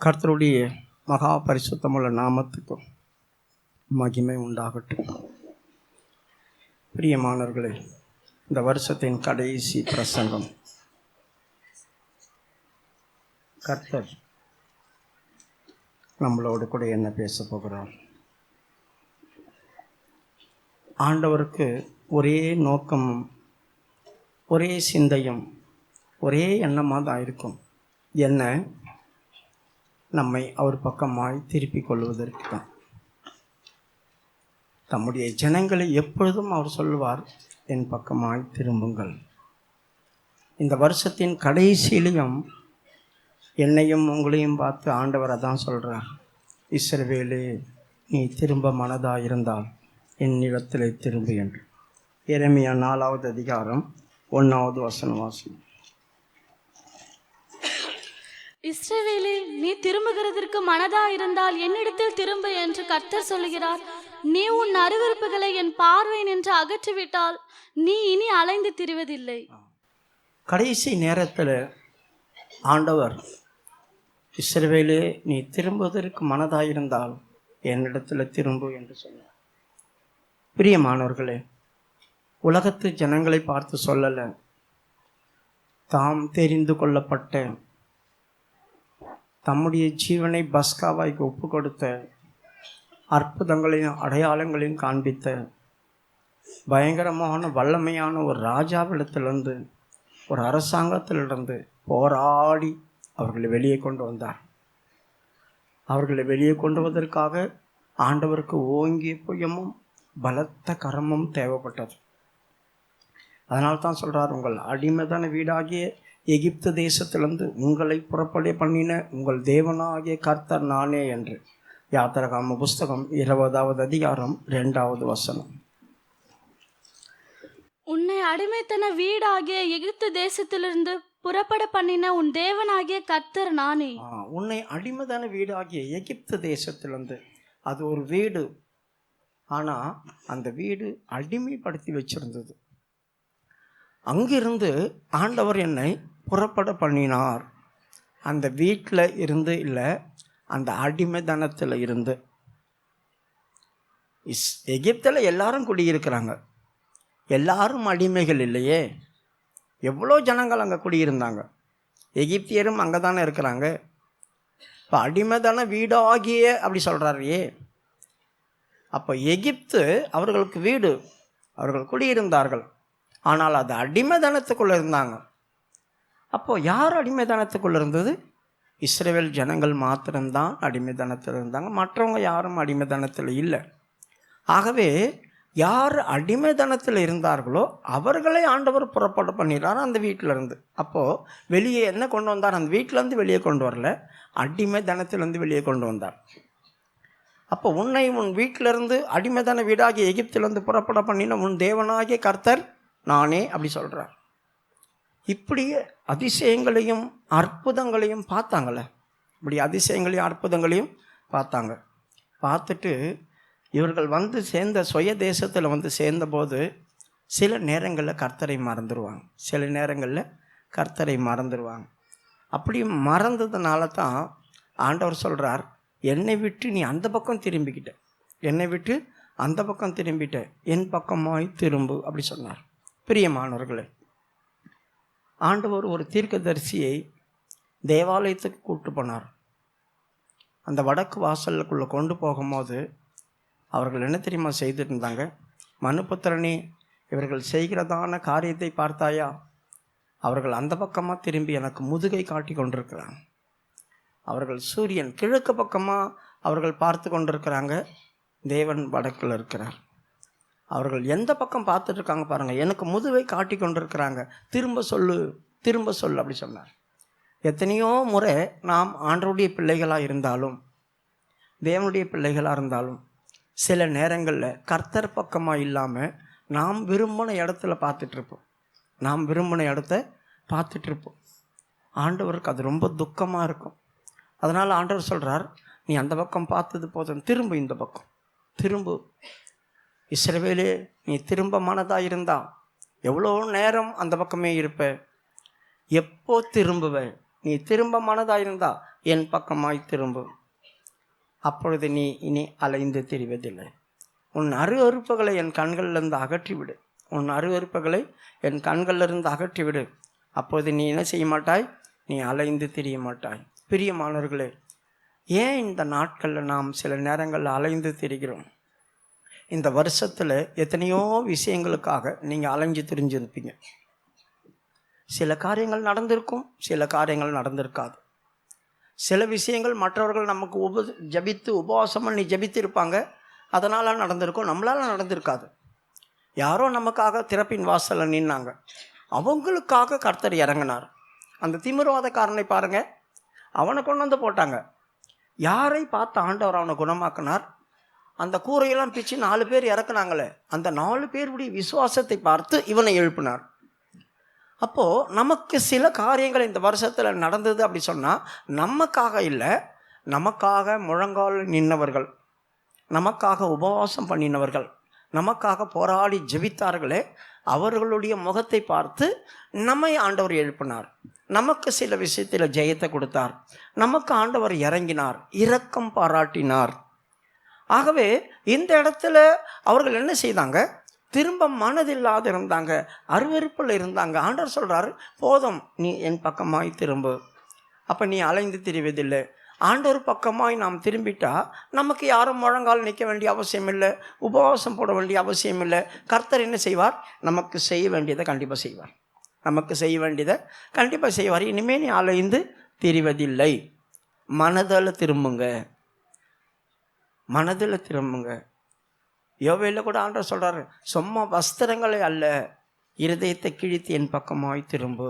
கர்த்தருடைய மகா பரிசுத்தமுள்ள நாமத்துக்கு மகிமை உண்டாகட்டும். பிரியமானவர்களே, இந்த வருஷத்தின் கடைசி பிரசங்கம் கர்த்தர் நம்மளோடு கூட என்ன பேச போகிறார்? ஆண்டவருக்கு ஒரே நோக்கமும் ஒரே சிந்தையும் ஒரே எண்ணமாக தான் இருக்கும். என்ன? நம்மை அவர் பக்கமாய் திருப்பிக் கொள்வதற்கு தான். தம்முடைய ஜனங்களை எப்பொழுதும் அவர் சொல்வார், என் பக்கமாய் திரும்புங்கள். இந்த வருஷத்தின் கடைசியிலையும் என்னையும் உங்களையும் பார்த்து ஆண்டவர் அதான் சொல்கிறார், இஸ்ரவேலே, நீ திரும்ப மனதாக இருந்தால் என்னிடத்திலே திரும்பு என்று. எரேமியா 4வது அதிகாரம் 1வது வசனம் வாசிக்கும். இஸ்ரவேலே, நீ திரும்புகிறதற்கு மனதா இருந்தால் என்னிடத்தில் திரும்ப என்று கர்த்தர் சொல்லுகிறார். நீ உன் அருவருப்புகளை என் பார்வை நின்று அகற்றிவிட்டால் நீ இனி அலைந்து திரிவதில்லை. கடைசி நேரத்தில் ஆண்டவர், இஸ்ரவேலே, நீ திரும்புவதற்கு மனதாயிருந்தால் என்னிடத்தில் திரும்பு என்று சொன்னார். பிரியமானவர்களே, உலகத்து ஜனங்களை பார்த்து சொல்லலை, தாம் தெரிந்து கொள்ளப்பட்ட தம்முடைய ஜீவனை பஸ்காவாய்க்கு ஒப்பு கொடுத்த, அற்புதங்களையும் அடையாளங்களையும் காண்பித்த பயங்கரமான வல்லமையான ஒரு ராஜாவிடத்திலிருந்து, ஒரு அரசாங்கத்திலிருந்து போராடி அவர்களை வெளியே கொண்டு வந்தார். அவர்களை வெளியே கொண்டு வருவதற்காக ஆண்டவருக்கு ஓங்கிய புயமும் பலத்த கரமும் தேவைப்பட்டது. அதனால தான் சொல்கிறார், உங்கள் அடிமைதான வீடாகிய எகிப்து தேசத்திலிருந்து உங்களை புறப்பட பண்ணின உங்கள் தேவனாகிய கர்த்தர் நானே என்று. யாத்திராகம புஸ்தகம் 20வது அதிகாரம் 2வது வசனம். உன்னை அடிமைத்தன வீடாகிய எகிப்து தேசத்திலிருந்து புறப்பட பண்ணின உன் தேவனாகிய கர்த்தர் நானே. உன்னை அடிமைதான வீடாகிய எகிப்து தேசத்திலிருந்து, அது ஒரு வீடு, ஆனால் அந்த வீடு அடிமைப்படுத்தி வச்சிருந்தது. அங்கிருந்து ஆண்டவர் என்னை புறப்பட பண்ணினார். அந்த வீட்டில் இருந்து இல்லை, அந்த அடிமைத்தனத்தில் இருந்து. எகிப்தில் எல்லாரும் குடியிருக்கிறாங்க, எல்லாரும் அடிமைகள் இல்லையே. எவ்வளோ ஜனங்கள் அங்கே குடியிருந்தாங்க, எகிப்தியரும் அங்கே தானே இருக்கிறாங்க. இப்போ அடிமைதான வீடாகிய அப்படி சொல்கிறாரையே. அப்போ எகிப்து அவர்களுக்கு வீடு, அவர்கள் குடியிருந்தார்கள், ஆனால் அது அடிமைத்தனத்துக்குள்ளே இருந்தாங்க. அப்போது யார் அடிமைத்தனத்துக்குள்ளே இருந்தது? இஸ்ரவேல் ஜனங்கள் மாத்திரம்தான் அடிமைத்தனத்தில் இருந்தாங்க, மற்றவங்க யாரும் அடிமைத்தனத்தில் இல்லை. ஆகவே யார் அடிமைத்தனத்தில் இருந்தார்களோ அவர்களை ஆண்டவர் புறப்பட பண்ணிடுறார் அந்த வீட்டிலேருந்து. அப்போது வெளியே என்ன கொண்டு வந்தார்? அந்த வீட்டிலேருந்து வெளியே கொண்டு வரல, அடிமைத்தனத்திலேருந்து வெளியே கொண்டு வந்தார். அப்போ உன்னை உன் வீட்டிலேருந்து அடிமைத்தன வீடாகிய எகிப்திலேருந்து புறப்பட பண்ணின உன் தேவனாகிய கர்த்தர் நானே அப்படி சொல்கிறார். இப்படியே அதிசயங்களையும் அற்புதங்களையும் பார்த்தாங்களே. இப்படி அதிசயங்களையும் அற்புதங்களையும் பார்த்தாங்க. பார்த்துட்டு இவர்கள் வந்து சேர்ந்த சுய தேசத்தில் வந்து சேர்ந்தபோது சில நேரங்களில் கர்த்தரை மறந்துடுவாங்க, சில நேரங்களில் கர்த்தரை மறந்துடுவாங்க. அப்படி மறந்ததுனால தான் ஆண்டவர் சொல்கிறார், என்னை விட்டு நீ அந்த பக்கம் திரும்பிக்கிட்ட, என்னை விட்டு அந்த பக்கம் திரும்பிட்ட, என் பக்கமாய் திரும்பு அப்படி சொன்னார். பிரியமானவர்களே, ஆண்டவர் ஒரு தீர்க்கதரிசியை தேவாலயத்துக்கு கூப்பிட்டு போனார். அந்த வடக்கு வாசலுக்குள்ளே கொண்டு போகும்போது அவர்கள் என்ன தெரியுமா செய்துட்டு இருந்தாங்க? மனுபுத்திரனே, இவர்கள் செய்கிறதான காரியத்தை பார்த்தாயா? அவர்கள் அந்த பக்கமாக திரும்பி எனக்கு முதுகை காட்டி கொண்டிருக்கிறாங்க. அவர்கள் சூரியன் கிழக்கு பக்கமாக அவர்கள் பார்த்து கொண்டிருக்கிறாங்க, தேவன் வடக்கில் இருக்கிறார். அவர்கள் எந்த பக்கம் பார்த்துட்ருக்காங்க பாருங்கள், எனக்கு முதுவை காட்டி கொண்டிருக்கிறாங்க, திரும்ப சொல்லு, திரும்ப சொல்லு அப்படி சொன்னார். எத்தனையோ முறை நாம் ஆண்டவருடைய பிள்ளைகளாக இருந்தாலும், தேவனுடைய பிள்ளைகளாக இருந்தாலும், சில நேரங்களில் கர்த்தர் பக்கமாக இல்லாமல் நாம் விரும்பின இடத்துல பார்த்துட்ருப்போம், நாம் விரும்பின இடத்த பார்த்துட்ருப்போம். ஆண்டவருக்கு அது ரொம்ப துக்கமாக இருக்கும். அதனால் ஆண்டவர் சொல்கிறார், நீ அந்த பக்கம் பார்த்தது போதும், திரும்ப இந்த பக்கம் திரும்ப. இஸ்ரவேலே, நீ திரும்ப மனதாக இருந்தா எவ்வளோ நேரம் அந்த பக்கமே இருப்ப? எப்போ திரும்புவ? நீ திரும்ப மனதாயிருந்தா என் பக்கமாய் திரும்பு. அப்பொழுது நீ இனி அலைந்து திரிவதில்லை. உன் அருவருப்புகளை என் கண்களிலிருந்து அகற்றிவிடு. உன் அருவருப்புகளை என் கண்களிலிருந்து அகற்றிவிடு. அப்போது நீ என்ன செய்ய மாட்டாய்? நீ அலைந்து திரிய மாட்டாய். பிரியமானவர்களே, ஏன் இந்த நாட்களில் நாம் சில நேரங்களில் அலைந்து திரிகிறோம்? இந்த வருஷத்தில் எத்தனையோ விஷயங்களுக்காக நீங்கள் அலைஞ்சு திரிஞ்சிருப்பீங்க. சில காரியங்கள் நடந்திருக்கும், சில காரியங்கள் நடந்திருக்காது. சில விஷயங்கள் மற்றவர்கள் நமக்கு ஜபித்து உபவாசம் பண்ணி ஜபித்து இருப்பாங்க, அதனால் நடந்திருக்கும், நம்மளால் நடந்திருக்காது. யாரோ நமக்காக திறப்பின் வாசலில் நின்னாங்க, அவங்களுக்காக கர்த்தர் இறங்கினார். அந்த திமிர்வாதக்காரனை பாருங்கள், அவனை கொண்டு வந்து போட்டாங்க. யாரை பார்த்து ஆண்டவர் அவனை குணமாக்கினார்? அந்த கூரையெல்லாம் பிச்சு 4 பேர் இறக்குனாங்களே, அந்த 4 பேருடைய விசுவாசத்தை பார்த்து இவனை எழுப்பினார். அப்போது நமக்கு சில காரியங்கள் இந்த வருஷத்தில் நடந்தது அப்படி சொன்னால், நமக்காக இல்லை, நமக்காக முழங்கால் நின்றவர்கள், நமக்காக உபவாசம் பண்ணினவர்கள், நமக்காக போராடி ஜெபித்தார்களே, அவர்களுடைய முகத்தை பார்த்து நம்மை ஆண்டவர் எழுப்பினார். நமக்கு சில விஷயத்தில் ஜெயத்தை கொடுத்தார். நமக்கு ஆண்டவர் இறங்கினார், இரக்கம் பாராட்டினார். ஆகவே இந்த இடத்துல அவர்கள் என்ன செய்தாங்க? திரும்ப மனதில்லாத இருந்தாங்க, அருவருப்பில் இருந்தாங்க. ஆண்டவர் சொல்கிறாரு, போதும், நீ என் பக்கமாய் திரும்பு. அப்போ நீ அலைந்து திரிவதில்லை. ஆண்டவர் பக்கமாய் நாம் திரும்பிட்டா நமக்கு யாரும் முழங்கால் நிற்க வேண்டிய அவசியம் இல்லை, உபவாசம் போட வேண்டிய அவசியம் இல்லை. கர்த்தர் என்ன செய்வார்? நமக்கு செய்ய வேண்டியதை கண்டிப்பாக செய்வார். நமக்கு செய்ய வேண்டியதை கண்டிப்பாக செய்வார். இனிமேல் நீ அலைந்து திரிவதில்லை. மனதில் திரும்புங்க, மனதில் திரும்புங்க. யோவேலில் கூட ஆண்டவர் சொல்கிறாரு, சும்மா வஸ்திரங்களை அல்ல, இருதயத்தை கிழித்து என் பக்கமாய் திரும்பு.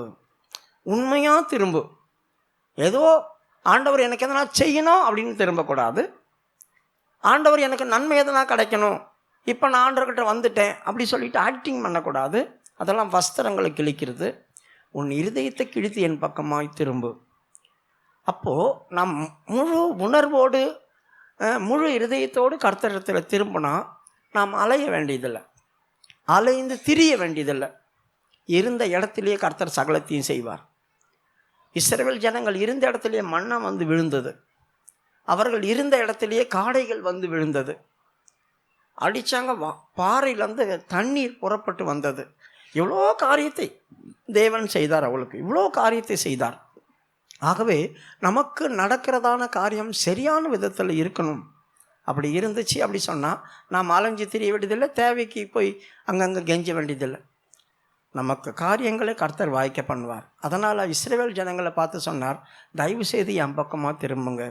உண்மையாக திரும்பு. ஏதோ ஆண்டவர் எனக்கு எதனா செய்யணும் அப்படின்னு திரும்பக்கூடாது. ஆண்டவர் எனக்கு நன்மை எதனா கிடைக்கணும், இப்போ நான் ஆண்டவர்கிட்ட வந்துட்டேன் அப்படி சொல்லிட்டு ஆக்டிங் பண்ணக்கூடாது. அதெல்லாம் வஸ்திரங்களை கிழிக்கிறது. உன் இருதயத்தை கிழித்து என் பக்கமாய் திரும்பு. அப்போது நம் முழு உணர்வோடு முழு இருதயத்தோடு கர்த்தரிடத்தில் திரும்பினா நாம் அலைய வேண்டியதில்லை, அலைந்து திரிய வேண்டியதில்லை. இருந்த இடத்துலையே கர்த்தர் சகலத்தையும் செய்வார். இஸ்ரவேல் ஜனங்கள் இருந்த இடத்துலையே மண்ணை வந்து விழுந்தது. அவர்கள் இருந்த இடத்துலையே காடைகள் வந்து விழுந்தது. அடித்தாங்க, பாறையிலேருந்து தண்ணீர் புறப்பட்டு வந்தது. இவ்வளோ காரியத்தை தேவன் செய்தார், அவளுக்கு இவ்வளோ காரியத்தை செய்தார். ஆகவே நமக்கு நடக்கிறதான காரியம் சரியான விதத்தில் இருக்கணும். அப்படி இருந்துச்சு அப்படி சொன்னால் நாம் அலைஞ்சு திரிய வேண்டியதில்லை, தேவைக்கு போய் அங்கங்கே கெஞ்ச வேண்டியதில்லை. நமக்கு காரியங்களை கர்த்தர் வாய்க்க பண்ணுவார். அதனால் இஸ்ரவேல் ஜனங்களை பார்த்து சொன்னார், தயவு செய்து என் பக்கமாக திரும்புங்க.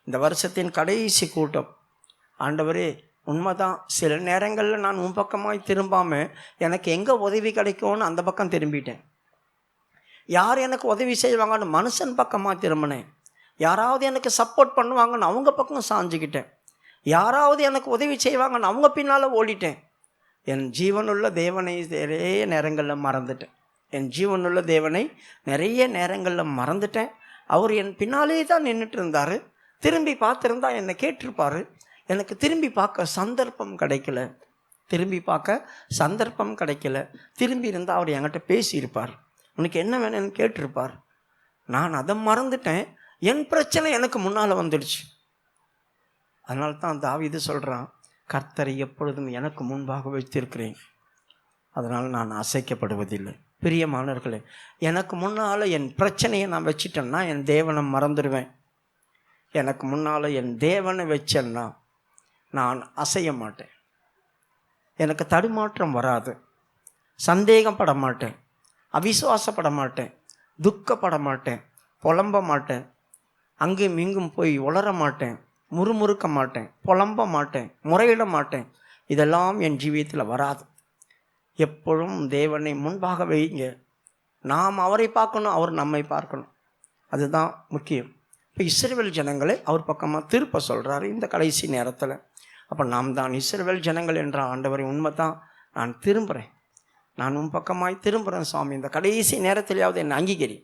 இந்த வருஷத்தின் கடைசி கூட்டம். ஆண்டவரே, உண்மைதான், சில நேரங்களில் நான் உன் பக்கமாய் திரும்பாமல் எனக்கு எங்கே உதவி கிடைக்கும்னு அந்த பக்கம் திரும்பிட்டேன். யார் எனக்கு உதவி செய்வாங்கன்னு மனுஷன் பக்கமாக திரும்பினேன். யாராவது எனக்கு சப்போர்ட் பண்ணுவாங்கன்னு அவங்க பக்கம் சாஞ்சிக்கிட்டேன். யாராவது எனக்கு உதவி செய்வாங்கன்னு அவங்க பின்னால் ஓடிட்டேன். என் ஜீவனுள்ள தேவனை நிறைய நேரங்களில் மறந்துட்டேன். என் ஜீவனுள்ள தேவனை நிறைய நேரங்களில் மறந்துட்டேன். அவர் என் பின்னாலே தான் நின்றுட்டு இருந்தார். திரும்பி பார்த்துருந்தா என்னை கேட்டிருப்பார். எனக்கு திரும்பி பார்க்க சந்தர்ப்பம் கிடைக்கல, திரும்பி பார்க்க சந்தர்ப்பம் கிடைக்கல. திரும்பி இருந்தால் அவர் என்கிட்ட பேசியிருப்பார், உனக்கு என்ன வேணும்னு கேட்டிருப்பார். நான் அதை மறந்துட்டேன். என் பிரச்சனை எனக்கு முன்னால் வந்துடுச்சு. அதனால தான் தாவீது சொல்கிறான், கர்த்தரை எப்பொழுதும் எனக்கு முன்பாக வைத்திருக்கிறேன், அதனால் நான் அசைக்கப்படுவதில்லை. பிரியமானவர்களே, எனக்கு முன்னால் என் பிரச்சனையை நான் வச்சிட்டேன்னா என் தேவனை மறந்துடுவேன். எனக்கு முன்னால் என் தேவனை வச்சேன்னா நான் அசைய மாட்டேன். எனக்கு தடுமாற்றம் வராது, சந்தேகப்பட மாட்டேன், அவிசுவாசப்பட மாட்டேன், துக்கப்பட மாட்டேன், புலம்ப மாட்டேன், அங்கும் இங்கும் போய் உளர மாட்டேன், முறுமுறுக்க மாட்டேன், புலம்ப மாட்டேன், முறையிட மாட்டேன். இதெல்லாம் என் ஜீவியத்தில் வராது. எப்பொழுதும் தேவனை முன்பாக வைங்க. நாம் அவரை பார்க்கணும், அவர் நம்மை பார்க்கணும். அதுதான் முக்கியம். இப்போ இஸ்ரவேல் ஜனங்களை அவர் பக்கமாக திருப்ப சொல்கிறாரு இந்த கடைசி நேரத்தில். அப்போ நாம் தான் இஸ்ரவேல் ஜனங்கள் என்ற ஆண்டவரை, உண்மை தான், நான் திரும்புகிறேன், நான் உன் பக்கமாய் திரும்புகிறேன் சுவாமி, இந்த கடைசி நேரத்திலேயாவது என்னை அங்கீகரி.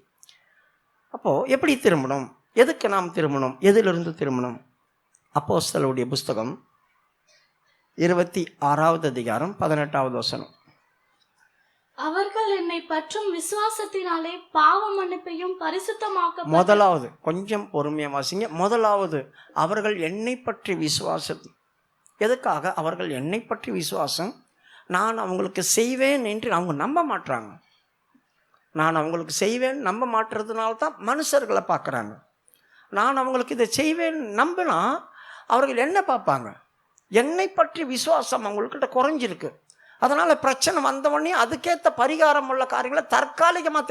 அப்போது எப்படி திரும்பணும்? எதுக்கு நாம் திரும்பணும்? எதிலிருந்து திரும்பணும்? அப்போஸ்தலருடைய புஸ்தகம் 26வது அதிகாரம் 18வது வசனம். அவர்கள் என்னை பற்றும் விசுவாசத்தினாலே பாவ மன்னிப்பையும் பரிசுத்தமாக்க. முதலாவது கொஞ்சம் பொறுமையாக வாசிங்க. முதலாவது அவர்கள் என்னை பற்றி விசுவாசம். எதுக்காக அவர்கள் என்னை பற்றி விசுவாசம்? நான் அவங்களுக்கு செய்வேன் என்று அவங்க நம்ப மாட்டுறாங்க. நான் அவங்களுக்கு செய்வேன் நம்ப மாட்டுறதுனால தான் மனுஷர்களை பார்க்குறாங்க. நான் அவங்களுக்கு இதை செய்வேன் நம்பினா அவர்கள் என்ன பார்ப்பாங்க? என்னை பற்றி விசுவாசம் அவங்கக்கிட்ட குறைஞ்சிருக்கு. அதனால் பிரச்சனை வந்தவொடனே அதுக்கேற்ற பரிகாரம் உள்ள காரியங்களை தற்காலிகமாக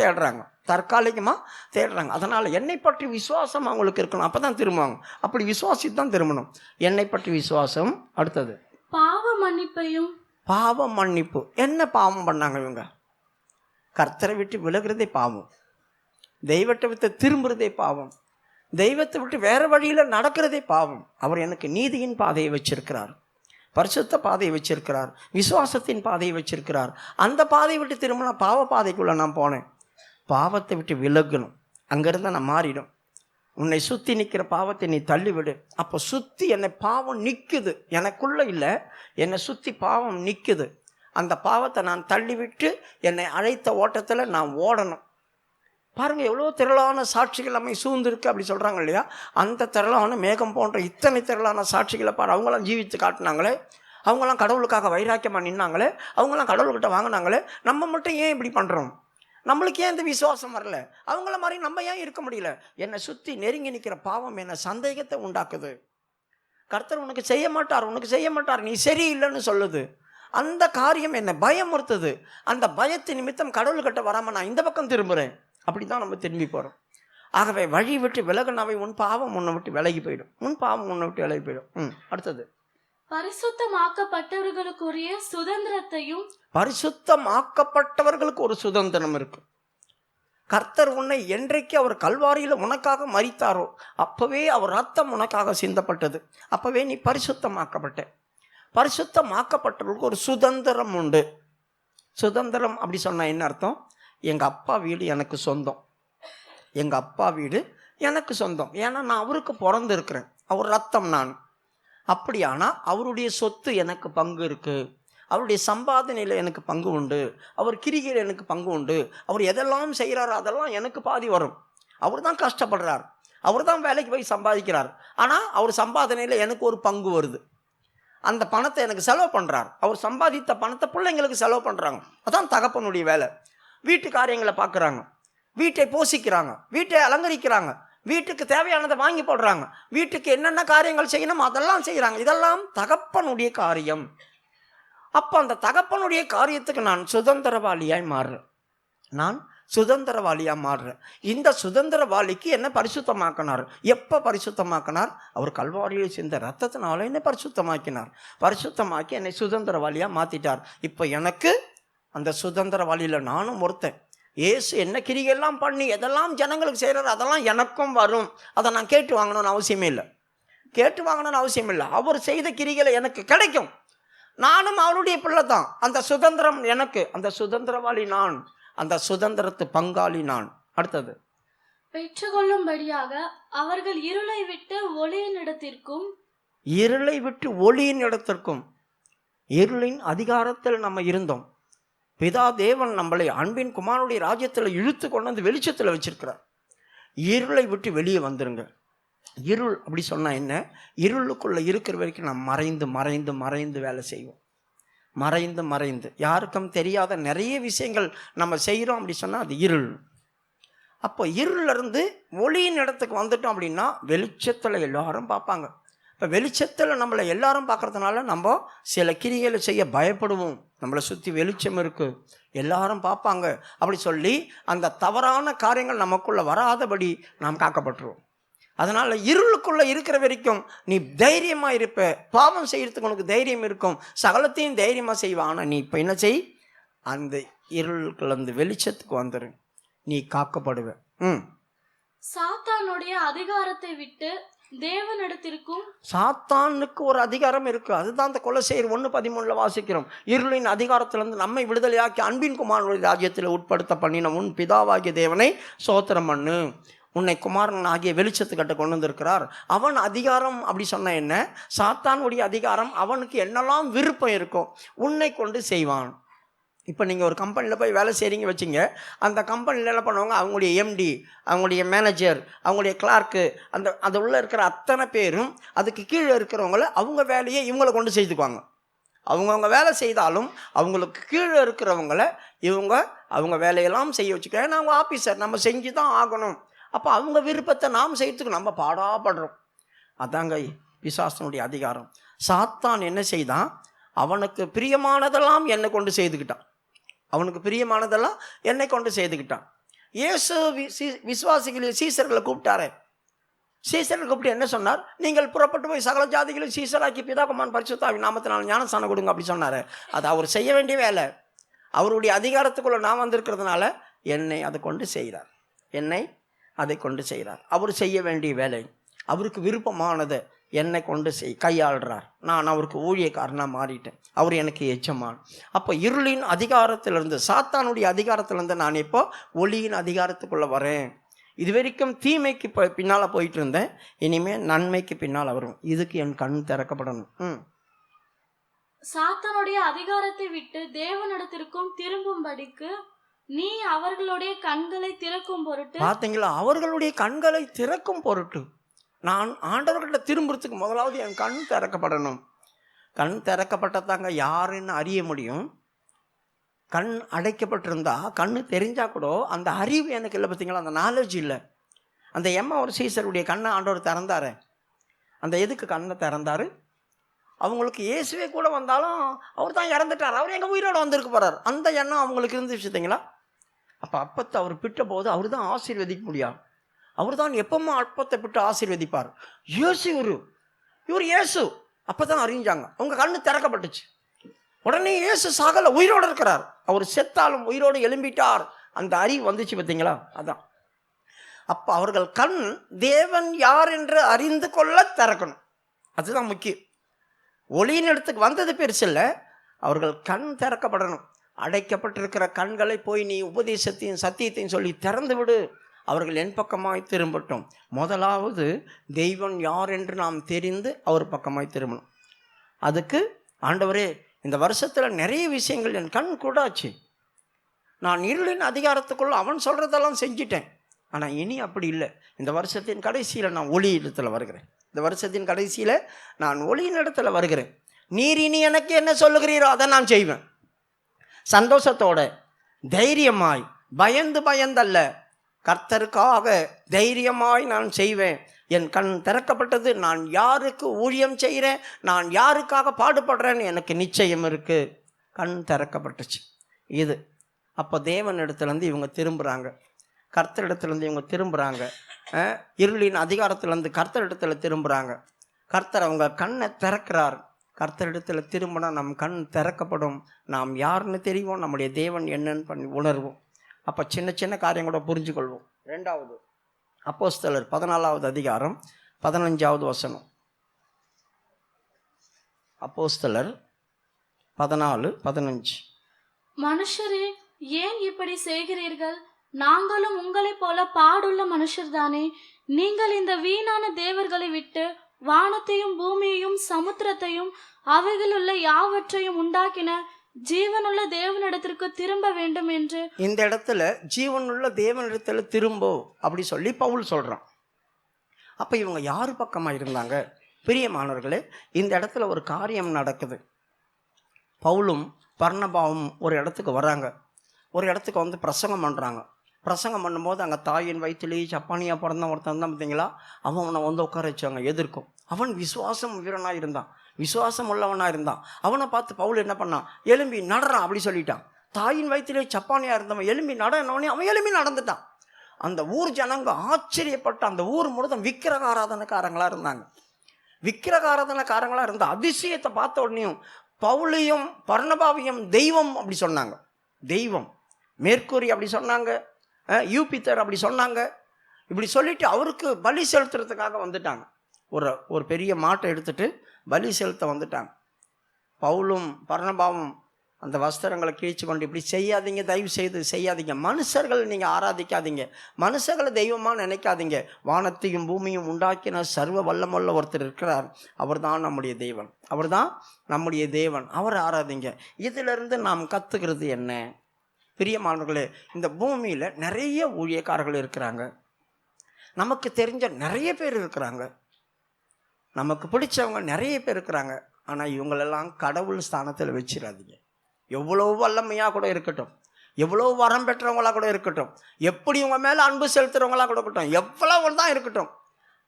தேடுறாங்க. அதனால் என்னை பற்றி விசுவாசம் அவங்களுக்கு இருக்கணும். அப்போ தான் திரும்புவாங்க. அப்படி விசுவாசி தான் திரும்பணும். என்னை பற்றி விசுவாசம். அடுத்தது பாவ மன்னிப்பையும். பாவ மன்னிப்பு. என்ன பாவம் பண்ணாங்க இவங்க? கர்த்தரை விட்டு விலகிறதே பாவம், தெய்வத்தை விட்டு திரும்புறதே பாவம், தெய்வத்தை விட்டு வேறு வழியில் நடக்கிறதே பாவம். அவர் எனக்கு நீதியின் பாதையை வச்சிருக்கிறார், பரிசுத்த பாதையை வச்சிருக்கிறார், விசுவாசத்தின் பாதையை வச்சிருக்கிறார். அந்த பாதையை விட்டு திரும்பினா பாவ பாதைக்குள்ளே நான் போனேன். பாவத்தை விட்டு விலகணும். அங்கேருந்து நான் மாறிடும். உன்னை சுற்றி நிற்கிற பாவத்தை நீ தள்ளிவிடு. அப்போ சுற்றி என்னை பாவம் நிற்குது, எனக்குள்ளே இல்லை, என்னை சுற்றி பாவம் நிற்குது. அந்த பாவத்தை நான் தள்ளிவிட்டு என்னை அழைத்த ஓட்டத்தில் நான் ஓடணும். பாருங்கள், எவ்வளோ திரளான சாட்சிகள் நம்மை சூழ்ந்திருக்கு அப்படி சொல்கிறாங்க இல்லையா? அந்த திரளான மேகம் போன்ற இத்தனை திரளான சாட்சிகளை பாரு. அவங்களாம் ஜீவித்து காட்டினாங்களே, அவங்களாம் கடவுளுக்காக வைராக்கியமாக நின்னாங்களே, அவங்களாம் கடவுள்கிட்ட வாங்கினாங்களே. நம்ம மட்டும் ஏன் இப்படி பண்ணுறோம்? நம்மளுக்கு ஏன் இந்த விசுவாசம் வரல? அவங்கள மாதிரி நம்ம ஏன் இருக்க முடியல? என்னை சுற்றி நெருங்கி நிற்கிற பாவம் என்னை சந்தேகத்தை உண்டாக்குது. கர்த்தர் உனக்கு செய்ய மாட்டார், நீ சரியில்லைன்னு சொல்லுது. அந்த காரியம் என்னை பயமுறுத்துது. அந்த பயத்து நிமித்தம் கடவுள்கிட்ட வராமல் நான் இந்த பக்கம் திரும்புகிறேன். அப்படி தான் நம்ம திரும்பி போகிறோம். ஆகவே வழி விட்டு விலகினாவே உன் பாவம் உன்னை விட்டு விலகி போயிடும். அடுத்தது பரிசுத்தமாக்கப்பட்டவர்களுக்குரிய சுதந்திரத்தையும். பரிசுத்தமாக்கப்பட்டவர்களுக்கு ஒரு சுதந்திரம் இருக்கு. கர்த்தர் உன்னை என்றைக்கு அவர் கல்வாரியில் உனக்காக மரித்தாரோ அப்பவே அவர் ரத்தம் உனக்காக சிந்தப்பட்டது. அப்பவே நீ பரிசுத்தமாக்கப்பட்டவர்களுக்கு ஒரு சுதந்திரம் உண்டு. சுதந்திரம் அப்படி சொன்னால் என்ன அர்த்தம்? எங்கள் அப்பா வீடு எனக்கு சொந்தம். ஏன்னா நான் அவருக்கு பிறந்திருக்கிறேன், அவர் ரத்தம் நான். அப்படியானா அவருடைய சொத்து எனக்கு பங்கு இருக்குது, அவருடைய சம்பாதனையில் எனக்கு பங்கு உண்டு, அவர் கிரிகையில் எனக்கு பங்கு உண்டு. அவர் எதெல்லாம் செய்கிறாரோ அதெல்லாம் எனக்கு பாதி வரும். அவர் தான் கஷ்டப்படுறார், அவர் தான் வேலைக்கு போய் சம்பாதிக்கிறார். ஆனால் அவர் சம்பாதனையில் எனக்கு ஒரு பங்கு வருது. அந்த பணத்தை எனக்கு செலவு பண்ணுறார். அவர் சம்பாதித்த பணத்தை பிள்ளைங்களுக்கு செலவு பண்ணுறாங்க. அதான் தகப்பனுடைய வேலை. வீட்டு காரியங்களை பார்க்குறாங்க, வீட்டை போஷிக்கிறாங்க, வீட்டை அலங்கரிக்கிறாங்க, வீட்டுக்கு தேவையானதை வாங்கி போடுறாங்க, வீட்டுக்கு என்னென்ன காரியங்கள் செய்யணும் அதெல்லாம் செய்கிறாங்க. இதெல்லாம் தகப்பனுடைய காரியம். அப்போ அந்த தகப்பனுடைய காரியத்துக்கு நான் சுதந்திரவாளியாக மாறுறேன். இந்த சுதந்திரவாளிக்கு என்ன பரிசுத்தமாக்கினார்? எப்போ பரிசுத்தமாக்கினார்? அவர் கல்வாரியில் சிந்த ரத்தத்தினால என்னை பரிசுத்தமாக்கி என்னை சுதந்திரவாளியாக மாற்றிட்டார். இப்போ எனக்கு அந்த சுதந்திரவாளியில் நானும் ஒருத்தன். ஏசு என்ன கிரிகெல்லாம் பண்ணி எதெல்லாம் ஜனங்களுக்கு செய்கிறார் அதெல்லாம் எனக்கும் வரும். அதை நான் கேட்டு வாங்கணும்னு அவசியம் இல்லை. அவர் செய்த கிரிகளை எனக்கு கிடைக்கும். நானும் அவருடைய பிள்ளை தான். அந்த சுதந்திரம் எனக்கு, அந்த சுதந்திரவாளி நான், அந்த சுதந்திரத்து பங்காளி நான். அடுத்தது பெற்றுக்கொள்ளும்படியாக அவர்கள் இருளை விட்டு ஒளியின் இடத்திற்கும். இருளின் அதிகாரத்தில் நம்ம இருந்தோம். பிதா தேவன் நம்மளை அன்பின் குமாரனுடைய ராஜ்யத்தில் இழுத்து கொண்டு வந்து வெளிச்சத்தில் வச்சிருக்கிறார். இருளை விட்டு வெளியே வந்துருங்க. இருள் அப்படி சொன்னால் என்ன? இருளுக்குள்ளே இருக்கிற வரைக்கும் நாம் மறைந்து வேலை செய்வோம். மறைந்து யாருக்கும் தெரியாத நிறைய விஷயங்கள் நம்ம செய்கிறோம். அப்படி சொன்னால் அது இருள். அப்போ இருளிலிருந்து ஒளியின் இடத்துக்கு வந்துட்டோம் அப்படின்னா வெளிச்சத்தில் எல்லாரும் பார்ப்பாங்க. இப்போ வெளிச்சத்தில் நம்மளை எல்லாரும் பார்க்குறதுனால நம்ம சில கிரிகளை செய்ய பயப்படுவோம். நம்மளை சுற்றி வெளிச்சம் இருக்குது, எல்லாரும் பார்ப்பாங்க அப்படி சொல்லி அந்த தவறான காரியங்கள் நமக்குள்ளே வராதபடி நாம் காக்கப்பட்டுருவோம். அதனால் இருளுக்குள்ளே இருக்கிற வரைக்கும் நீ தைரியமாக இருப்ப. பாவம் செய்கிறதுக்கு உனக்கு தைரியம் இருக்கும், சகலத்தையும் தைரியமாக செய்வான். ஆனால் நீ இப்போ என்ன செய்? அந்த இருளுக்குள்ள அந்த வெளிச்சத்துக்கு வந்துடு, நீ காக்கப்படுவ. சாத்தானுடைய அதிகாரத்தை விட்டு தேவனிடத்திற்கும். சாத்தானுக்கு ஒரு அதிகாரம் இருக்கு. அதுதான் அந்த கொலோசையர் 1:13 வாசிக்கிறோம். இருளின் அதிகாரத்திலிருந்து நம்மை விடுதலையாக்கி அன்பின் குமாரனுடைய ராஜ்யத்தில் உட்படுத்த பண்ணின உன் பிதாவாகிய தேவனை ஸ்தோத்திரம் பண்ணு. உன்னை குமாரன் ஆகிய வெளிச்சத்துக்கிட்ட கொண்டு வந்திருக்கிறார். அவன் அதிகாரம் அப்படி சொன்ன என்ன? சாத்தானுடைய அதிகாரம். அவனுக்கு என்னெல்லாம் விருப்பம் இருக்கோ உன்னை கொண்டு செய்வான். இப்போ நீங்கள் ஒரு கம்பெனியில் போய் வேலை செய்கிறீங்க வச்சுங்க, அந்த கம்பெனியில் என்ன பண்ணுவாங்க, அவங்களுடைய எம்டி, அவங்களுடைய மேனேஜர், அவங்களுடைய கிளார்க்கு, அது உள்ளே இருக்கிற அத்தனை பேரும் அதுக்கு கீழே இருக்கிறவங்கள அவங்க வேலையை இவங்களை கொண்டு செய்துக்குவாங்க. அவங்கவுங்க வேலை செய்தாலும் அவங்களுக்கு கீழே இருக்கிறவங்கள அவங்க வேலையெல்லாம் செய்ய வச்சுக்க. ஏன்னா அவங்க ஆஃபீஸர், நம்ம செஞ்சு தான் ஆகணும். அப்போ அவங்க விருப்பத்தை நாம் செய்யறதுக்கு நம்ம பாடாப்படுறோம். அதாங்க பிசாசனுடைய அதிகாரம். சாத்தான் என்ன செய்தான், அவனுக்கு பிரியமானதெல்லாம் என்னை கொண்டு செய்துக்கிட்டான். அவனுக்கு பிரியமானதெல்லாம் என்னை கொண்டு செய்துக்கிட்டான். இயேசு விசுவாசிகளை சீசர்களை கூப்பிட்டாரே, சீசர்களை கூப்பிட்டு என்ன சொன்னார், நீங்கள் புறப்பட்டு போய் சகல ஜாதிகளும் சீசராக்கி பிதாகுமாரன் பரிசுத்தாவின் நாமத்தினால் ஞானஸ்நானம் கொடுங்க அப்படி சொன்னார். அது அவர் செய்ய வேண்டிய வேலை. அவருடைய அதிகாரத்துக்குள்ளே நான் வந்திருக்கிறதுனால என்னை அதை கொண்டு செய்கிறார். என்னை அதை கொண்டு செய்கிறார். அவர் செய்ய வேண்டிய வேலை, அவருக்கு விருப்பமானதை என்னை கொண்டு கையாளுறார். நான் அவருக்கு ஊழியக்காரனாக மாறிட்டேன். அவர் எனக்கு எஜமான். அப்போ இருளின் அதிகாரத்திலிருந்து, சாத்தானுடைய அதிகாரத்திலிருந்து நான் இப்போ ஒளியின் அதிகாரத்துக்குள்ளே வரேன். இது வரைக்கும் தீமைக்கு பின்னால் போயிட்டு இருந்தேன், இனிமேல் நன்மைக்கு பின்னால் வரும். இதுக்கு என் கண் திறக்கப்படணும். சாத்தானுடைய அதிகாரத்தை விட்டு தேவனிடத்திற்கும் திரும்பும்படிக்கு நீ அவர்களுடைய கண்களை திறக்கும் பொருட்டு. பார்த்தீங்களா, அவர்களுடைய கண்களை திறக்கும் பொருட்டு நான் ஆண்டவர்கிட்ட திரும்புறதுக்கு முதலாவது என் கண் திறக்கப்படணும். கண் திறக்கப்பட்டதாங்க யாருன்னு அறிய முடியும். கண் அடைக்கப்பட்டிருந்தா, கண்ணு தெரிஞ்சால் கூட அந்த அறிவு எனக்கு இல்லை. பார்த்தீங்களா, அந்த நாலேஜ் இல்லை. அந்த ஒரு சீசருடைய கண்ணை ஆண்டவர் திறந்தார். அந்த எதுக்கு கண்ணை திறந்தார், அவங்களுக்கு இயேசுவே கூட வந்தாலும் அவர் தான் இறந்துட்டார், அவர் எங்கள் உயிரோடு வந்திருக்க போகிறார், அந்த எண்ணம் அவங்களுக்கு இருந்துச்சு. பார்த்தீங்களா, அப்பத்தை அவர் பிட்ட போது அவர் தான் ஆசீர்வதிக்க முடியாது. அவர் தான் எப்பவுமே அப்பத்தை பிட்டு ஆசீர்வதிப்பார். இயேசு இவர் இயேசு அப்போ தான் அறிஞ்சாங்க. அவங்க கண்ணு திறக்கப்பட்டுச்சு. உடனே இயேசு சாகல, உயிரோடு இருக்கிறார். அவர் செத்தாலும் உயிரோடு எழும்பிட்டார். அந்த அறிவு வந்துச்சு. பார்த்தீங்களா, அதான். அப்போ அவர்கள் கண் தேவன் யார் என்று அறிந்து கொள்ள திறக்கணும். அதுதான் முக்கியம். ஒளியின் இடத்துக்கு வந்தது பெருசு இல்லை, அவர்கள் கண் திறக்கப்படணும். அடைக்கப்பட்டிருக்கிற கண்களை போய் நீ உபதேசத்தையும் சத்தியத்தையும் சொல்லி திறந்து விடு, அவர்கள் என் பக்கமாய் திரும்பட்டும். முதலாவது தெய்வம் யார் என்று நாம் தெரிந்து அவர் பக்கமாய் திரும்பணும். அதுக்கு ஆண்டவரே, இந்த வருஷத்தில் நிறைய விஷயங்கள் என் கண் கூடாச்சு. நான் இருளின் அதிகாரத்துக்குள்ள அவன் சொல்கிறதெல்லாம் செஞ்சிட்டேன். ஆனால் இனி அப்படி இல்லை. இந்த வருஷத்தின் கடைசியில் நான் ஒளி இடத்துல வருகிறேன். இந்த வருஷத்தின் கடைசியில் நான் ஒளியின் இடத்துல வருகிறேன். நீர் இனி எனக்கு என்ன சொல்லுகிறீரோ அதை நான் செய்வேன். சந்தோஷத்தோட, தைரியமாய், பயந்தல்ல, கர்த்தருக்காக தைரியமாய் நான் செய்வேன். என் கண் திறக்கப்பட்டது. நான் யாருக்கு ஊழியம் செய்கிறேன், நான் யாருக்காக பாடுபடுறேன்னு எனக்கு நிச்சயம் இருக்குது. கண் திறக்கப்பட்டுச்சு. இது அப்போ தேவன் இடத்துலேருந்து இவங்க திரும்புகிறாங்க, கர்த்தரிடத்துலேருந்து இவங்க திரும்புகிறாங்க. இருளின் அதிகாரத்துலேருந்து கர்த்தரிடத்தில் திரும்புகிறாங்க. கர்த்தர் அவங்க கண்ணை திறக்கிறார். கர்த்தரிடத்தில் திரும்பினா நம் கண் திறக்கப்படும். நாம் யாருன்னு தெரியும், நம்முடைய தேவன் என்னன்னு உணர்வோம். அப்போ சின்ன சின்ன காரியம் கூட புரிஞ்சுக்கொள்வோம். 2வது அப்போஸ்தலர் 14வது அதிகாரம் 15வது வசனம். அப்போஸ்தலர் 14:15. மனுஷரே, ஏன் இப்படி செய்கிறீர்கள்? நாங்களும் உங்களைப் போல பாடுள்ள மனுஷர்தானே. நீங்கள் இந்த வீணான தேவர்களை விட்டு வானத்தையும் பூமியையும் சமுத்திரத்தையும் அவைகளுள்ள யாவற்றையும் உண்டாக்கின ஜீவனுள்ள தேவனிடத்திற்கு திரும்ப வேண்டும் என்று. இந்த இடத்துல ஜீவனுள்ள தேவனிடத்துல திரும்போ அப்படி சொல்லி பவுல் சொல்றான். அப்ப இவங்க யாரு பக்கமா இருந்தாங்க? பிரியமானவர்களே, இந்த இடத்துல ஒரு காரியம் நடக்குது. பவுலும் பர்னபாவும் ஒரு இடத்துக்கு வராங்க. ஒரு இடத்துக்கு வந்து பிரசங்கம் பண்ணுறாங்க. பிரசங்கம் பண்ணும்போது அங்கே தாயின் வயிற்றுலேயே சப்பானியாக பிறந்த ஒருத்தன் தான். பார்த்தீங்களா, அவனை வந்து உட்கார வச்சாங்க எதிர்க்கும். அவன் விசுவாசம் வீரனாக இருந்தான், விசுவாசம் உள்ளவனாக இருந்தான். அவனை பார்த்து பவுல் என்ன பண்ணான், எலும்பி நடறான் அப்படி சொல்லிட்டான். தாயின் வயிற்றிலே சப்பானியாக இருந்தவன் எலும்பி நடனோடனே அவன் எலும்பி நடந்துட்டான். அந்த ஊர் ஜனங்க ஆச்சரியப்பட்டு, அந்த ஊர் முழுதும் விக்கிரகாராதனக்காரங்களாக இருந்தாங்க. விக்கிரகாராதனக்காரங்களாக இருந்த அதிசயத்தை பார்த்த உடனேயும் பவுலையும் பர்னபாவையும் தெய்வம் அப்படி சொன்னாங்க. தெய்வம், மேற்கூரி அப்படி சொன்னாங்க, யூபித்தர் அப்படி சொன்னாங்க. இப்படி சொல்லிட்டு அவருக்கு பலி செலுத்துறதுக்காக வந்துட்டாங்க. ஒரு பெரிய மாட்டை எடுத்துட்டு பலி செலுத்த வந்துட்டாங்க. பவுலும் பர்னபாவும் அந்த வஸ்திரங்களை கிழிச்சு கொண்டு இப்படி செய்யாதீங்க, தயவு செய்து செய்யாதீங்க. மனுஷர்கள் நீங்கள் ஆராதிக்காதீங்க, மனுஷர்களை தெய்வமாக நினைக்காதீங்க. வானத்தையும் பூமியும் உண்டாக்கின சர்வ வல்லமுள்ள ஒருத்தர் இருக்கிறார், அவர் தான் நம்முடைய தேவன், அவர் தான் நம்முடைய தேவன், அவர் ஆராதிங்க. இதிலிருந்து நாம் கற்றுக்கிறது என்ன? பிரியமானவர்களே, இந்த பூமியில் நிறைய ஊழியக்காரர்கள் இருக்கிறாங்க, நமக்கு தெரிஞ்ச நிறைய பேர் இருக்கிறாங்க, நமக்கு பிடிச்சவங்க நிறைய பேர் இருக்கிறாங்க. ஆனால் இவங்களெல்லாம் கடவுள் ஸ்தானத்தில் வச்சிடாதீங்க. எவ்வளோ வல்லமையாக கூட இருக்கட்டும், எவ்வளோ வரம் பெற்றவங்களாக கூட இருக்கட்டும், எப்படி உங்கள் மேலே அன்பு செலுத்துகிறவங்களாக கூட இருக்கட்டும், எவ்வளோ தான் இருக்கட்டும்,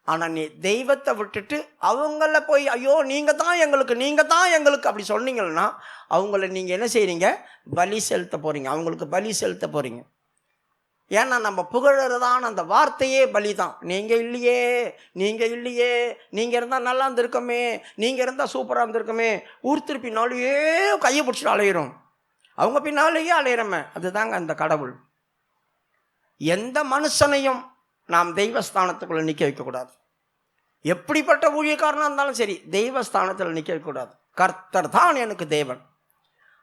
ஆனால் நீ தெய்வத்தை விட்டுட்டு அவங்கள போய் ஐயோ நீங்கள் தான் எங்களுக்கு அப்படி சொன்னீங்கன்னா அவங்கள நீங்கள் என்ன செய்கிறீங்க? பலி செலுத்த போகிறீங்க, அவங்களுக்கு பலி செலுத்த போகிறீங்க. ஏன்னா நம்ம புகழறதான அந்த வார்த்தையே பலி தான். நீங்கள் இல்லையே, நீங்கள் இருந்தால் நல்லா இருந்திருக்கமே, நீங்கள் இருந்தால் சூப்பராக இருந்திருக்குமே, ஊர் திருப்பினாலேயே கையை பிடிச்சிட்டு அலையிறோம், அவங்க பின்னாலேயே அலையிறோமே. அதுதாங்க அந்த கடவுள். எந்த மனுஷனையும் நாம் தெய்வஸ்தானத்துக்குள்ளே நிற்க வைக்கக்கூடாது. எப்படிப்பட்ட ஊழியக்காரனாக இருந்தாலும் சரி, தெய்வஸ்தானத்தில் நிற்க வைக்கக்கூடாது. கர்த்தர் தான் எனக்கு தேவன்,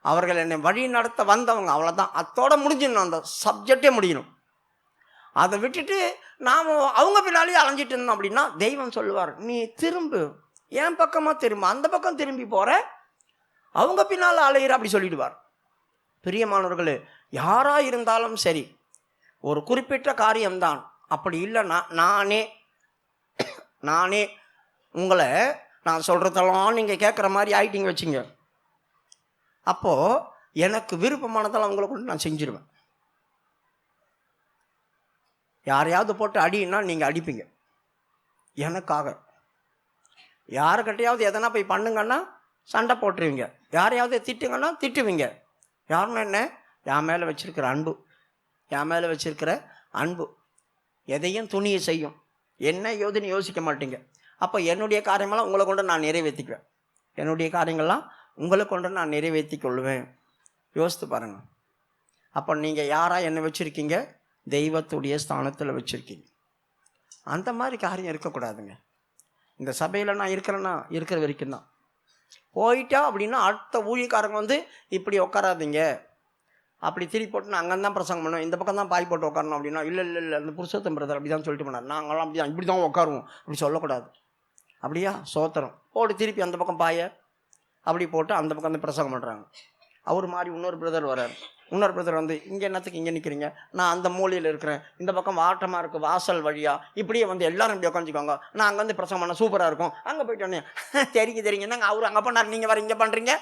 அவர்கள் என்னை வழி நடத்த வந்தவங்க, அவ்வளோதான். அத்தோட முடிஞ்சிடணும், அந்த சப்ஜெக்டே முடியணும். அதை விட்டுட்டு நாம் அவங்க பின்னாலேயே அலைஞ்சிட்டு இருந்தோம் அப்படின்னா தெய்வம் சொல்லுவார், நீ திரும்பு, என் பக்கமாக திரும்ப, அந்த பக்கம் திரும்பி போகிற, அவங்க பின்னால் அலையிற அப்படி சொல்லிடுவார். பிரியமானவர்களே, யாராக இருந்தாலும் சரி, ஒரு குறிப்பிட்ட காரியம்தான். அப்படி இல்லைன்னா நானே உங்களை நான் சொல்கிறதெல்லாம் நீங்கள் கேட்குற மாதிரி ஆயிட்டிங்க வச்சுங்க, அப்போது எனக்கு விருப்பமானதெல்லாம் உங்களை கொண்டு நான் செஞ்சிருவேன். யாரையாவது போட்டு அடின்னா நீங்கள் அடிப்பீங்க எனக்காக, யாருக்கிட்டையாவது எதனா போய் பண்ணுங்கன்னா சண்டை போட்டுருவீங்க, யாரையாவது திட்டுங்கன்னா திட்டுவீங்க. யாருன்னு என்ன? என் மேலே வச்சிருக்கிற அன்பு எதையும் துணியை செய்யும். என்ன யோதுன்னு யோசிக்க மாட்டீங்க. அப்போ என்னுடைய காரியமெல்லாம் உங்களை கொண்டு நான் நிறைவேற்றிக்குவேன், என்னுடைய காரியங்கள்லாம் உங்களை கொண்டு நான் நிறைவேற்றி கொள்வேன். யோசித்து பாருங்கள். அப்போ நீங்கள் யாராக என்ன வச்சுருக்கீங்க? தெய்வத்துடைய ஸ்தானத்தில் வச்சுருக்கீங்க. அந்த மாதிரி காரியம் இருக்கக்கூடாதுங்க. இந்த சபையில் நான் இருக்கிற வரைக்கும் தான். போயிட்டா அப்படின்னா அடுத்த ஊழியக்காரங்க வந்து இப்படி உட்காராதீங்க, அப்படி திருப்பி போட்டு நான் அங்கே தான் பிரசங்கம் பண்ணுவோம், இந்த பக்கம் தான் பாய் போட்டு உட்காரணும் அப்படின்னா, இல்லை அந்த புருஷோத்தம் பிரதர் அப்படி தான் சொல்லிட்டு போனார், நாங்களாம் அப்படி தான் இப்படி தான் உட்காருவோம் அப்படி சொல்லக்கூடாது. அப்படியா? சோத்திரம் போட்டு திருப்பி அந்த பக்கம் பாயை அப்படி போட்டு அந்த பக்கம் வந்து பிரசங்கம் பண்ணுறாங்க. அவர் மாதிரி இன்னொரு பிரதர் வரார், இன்னொரு பிரதர் வந்து இங்கே என்னத்துக்கு இங்கே நிற்கிறீங்க, நான் அந்த மூலையில் இருக்கிறேன், இந்த பக்கம் வாட்டமாக இருக்குது வாசல் வழியாக, இப்படியே வந்து எல்லோரும் இப்படி உட்காந்துக்கோங்க, நான் அங்கே வந்து பிரசங்கம் பண்ண சூப்பராக இருக்கும், அங்கே போயிட்டோன்னே தெரியுங்க என்னங்க அவர் அங்கே பண்ணார், நீங்கள் வர இங்கே பண்ணுறீங்க,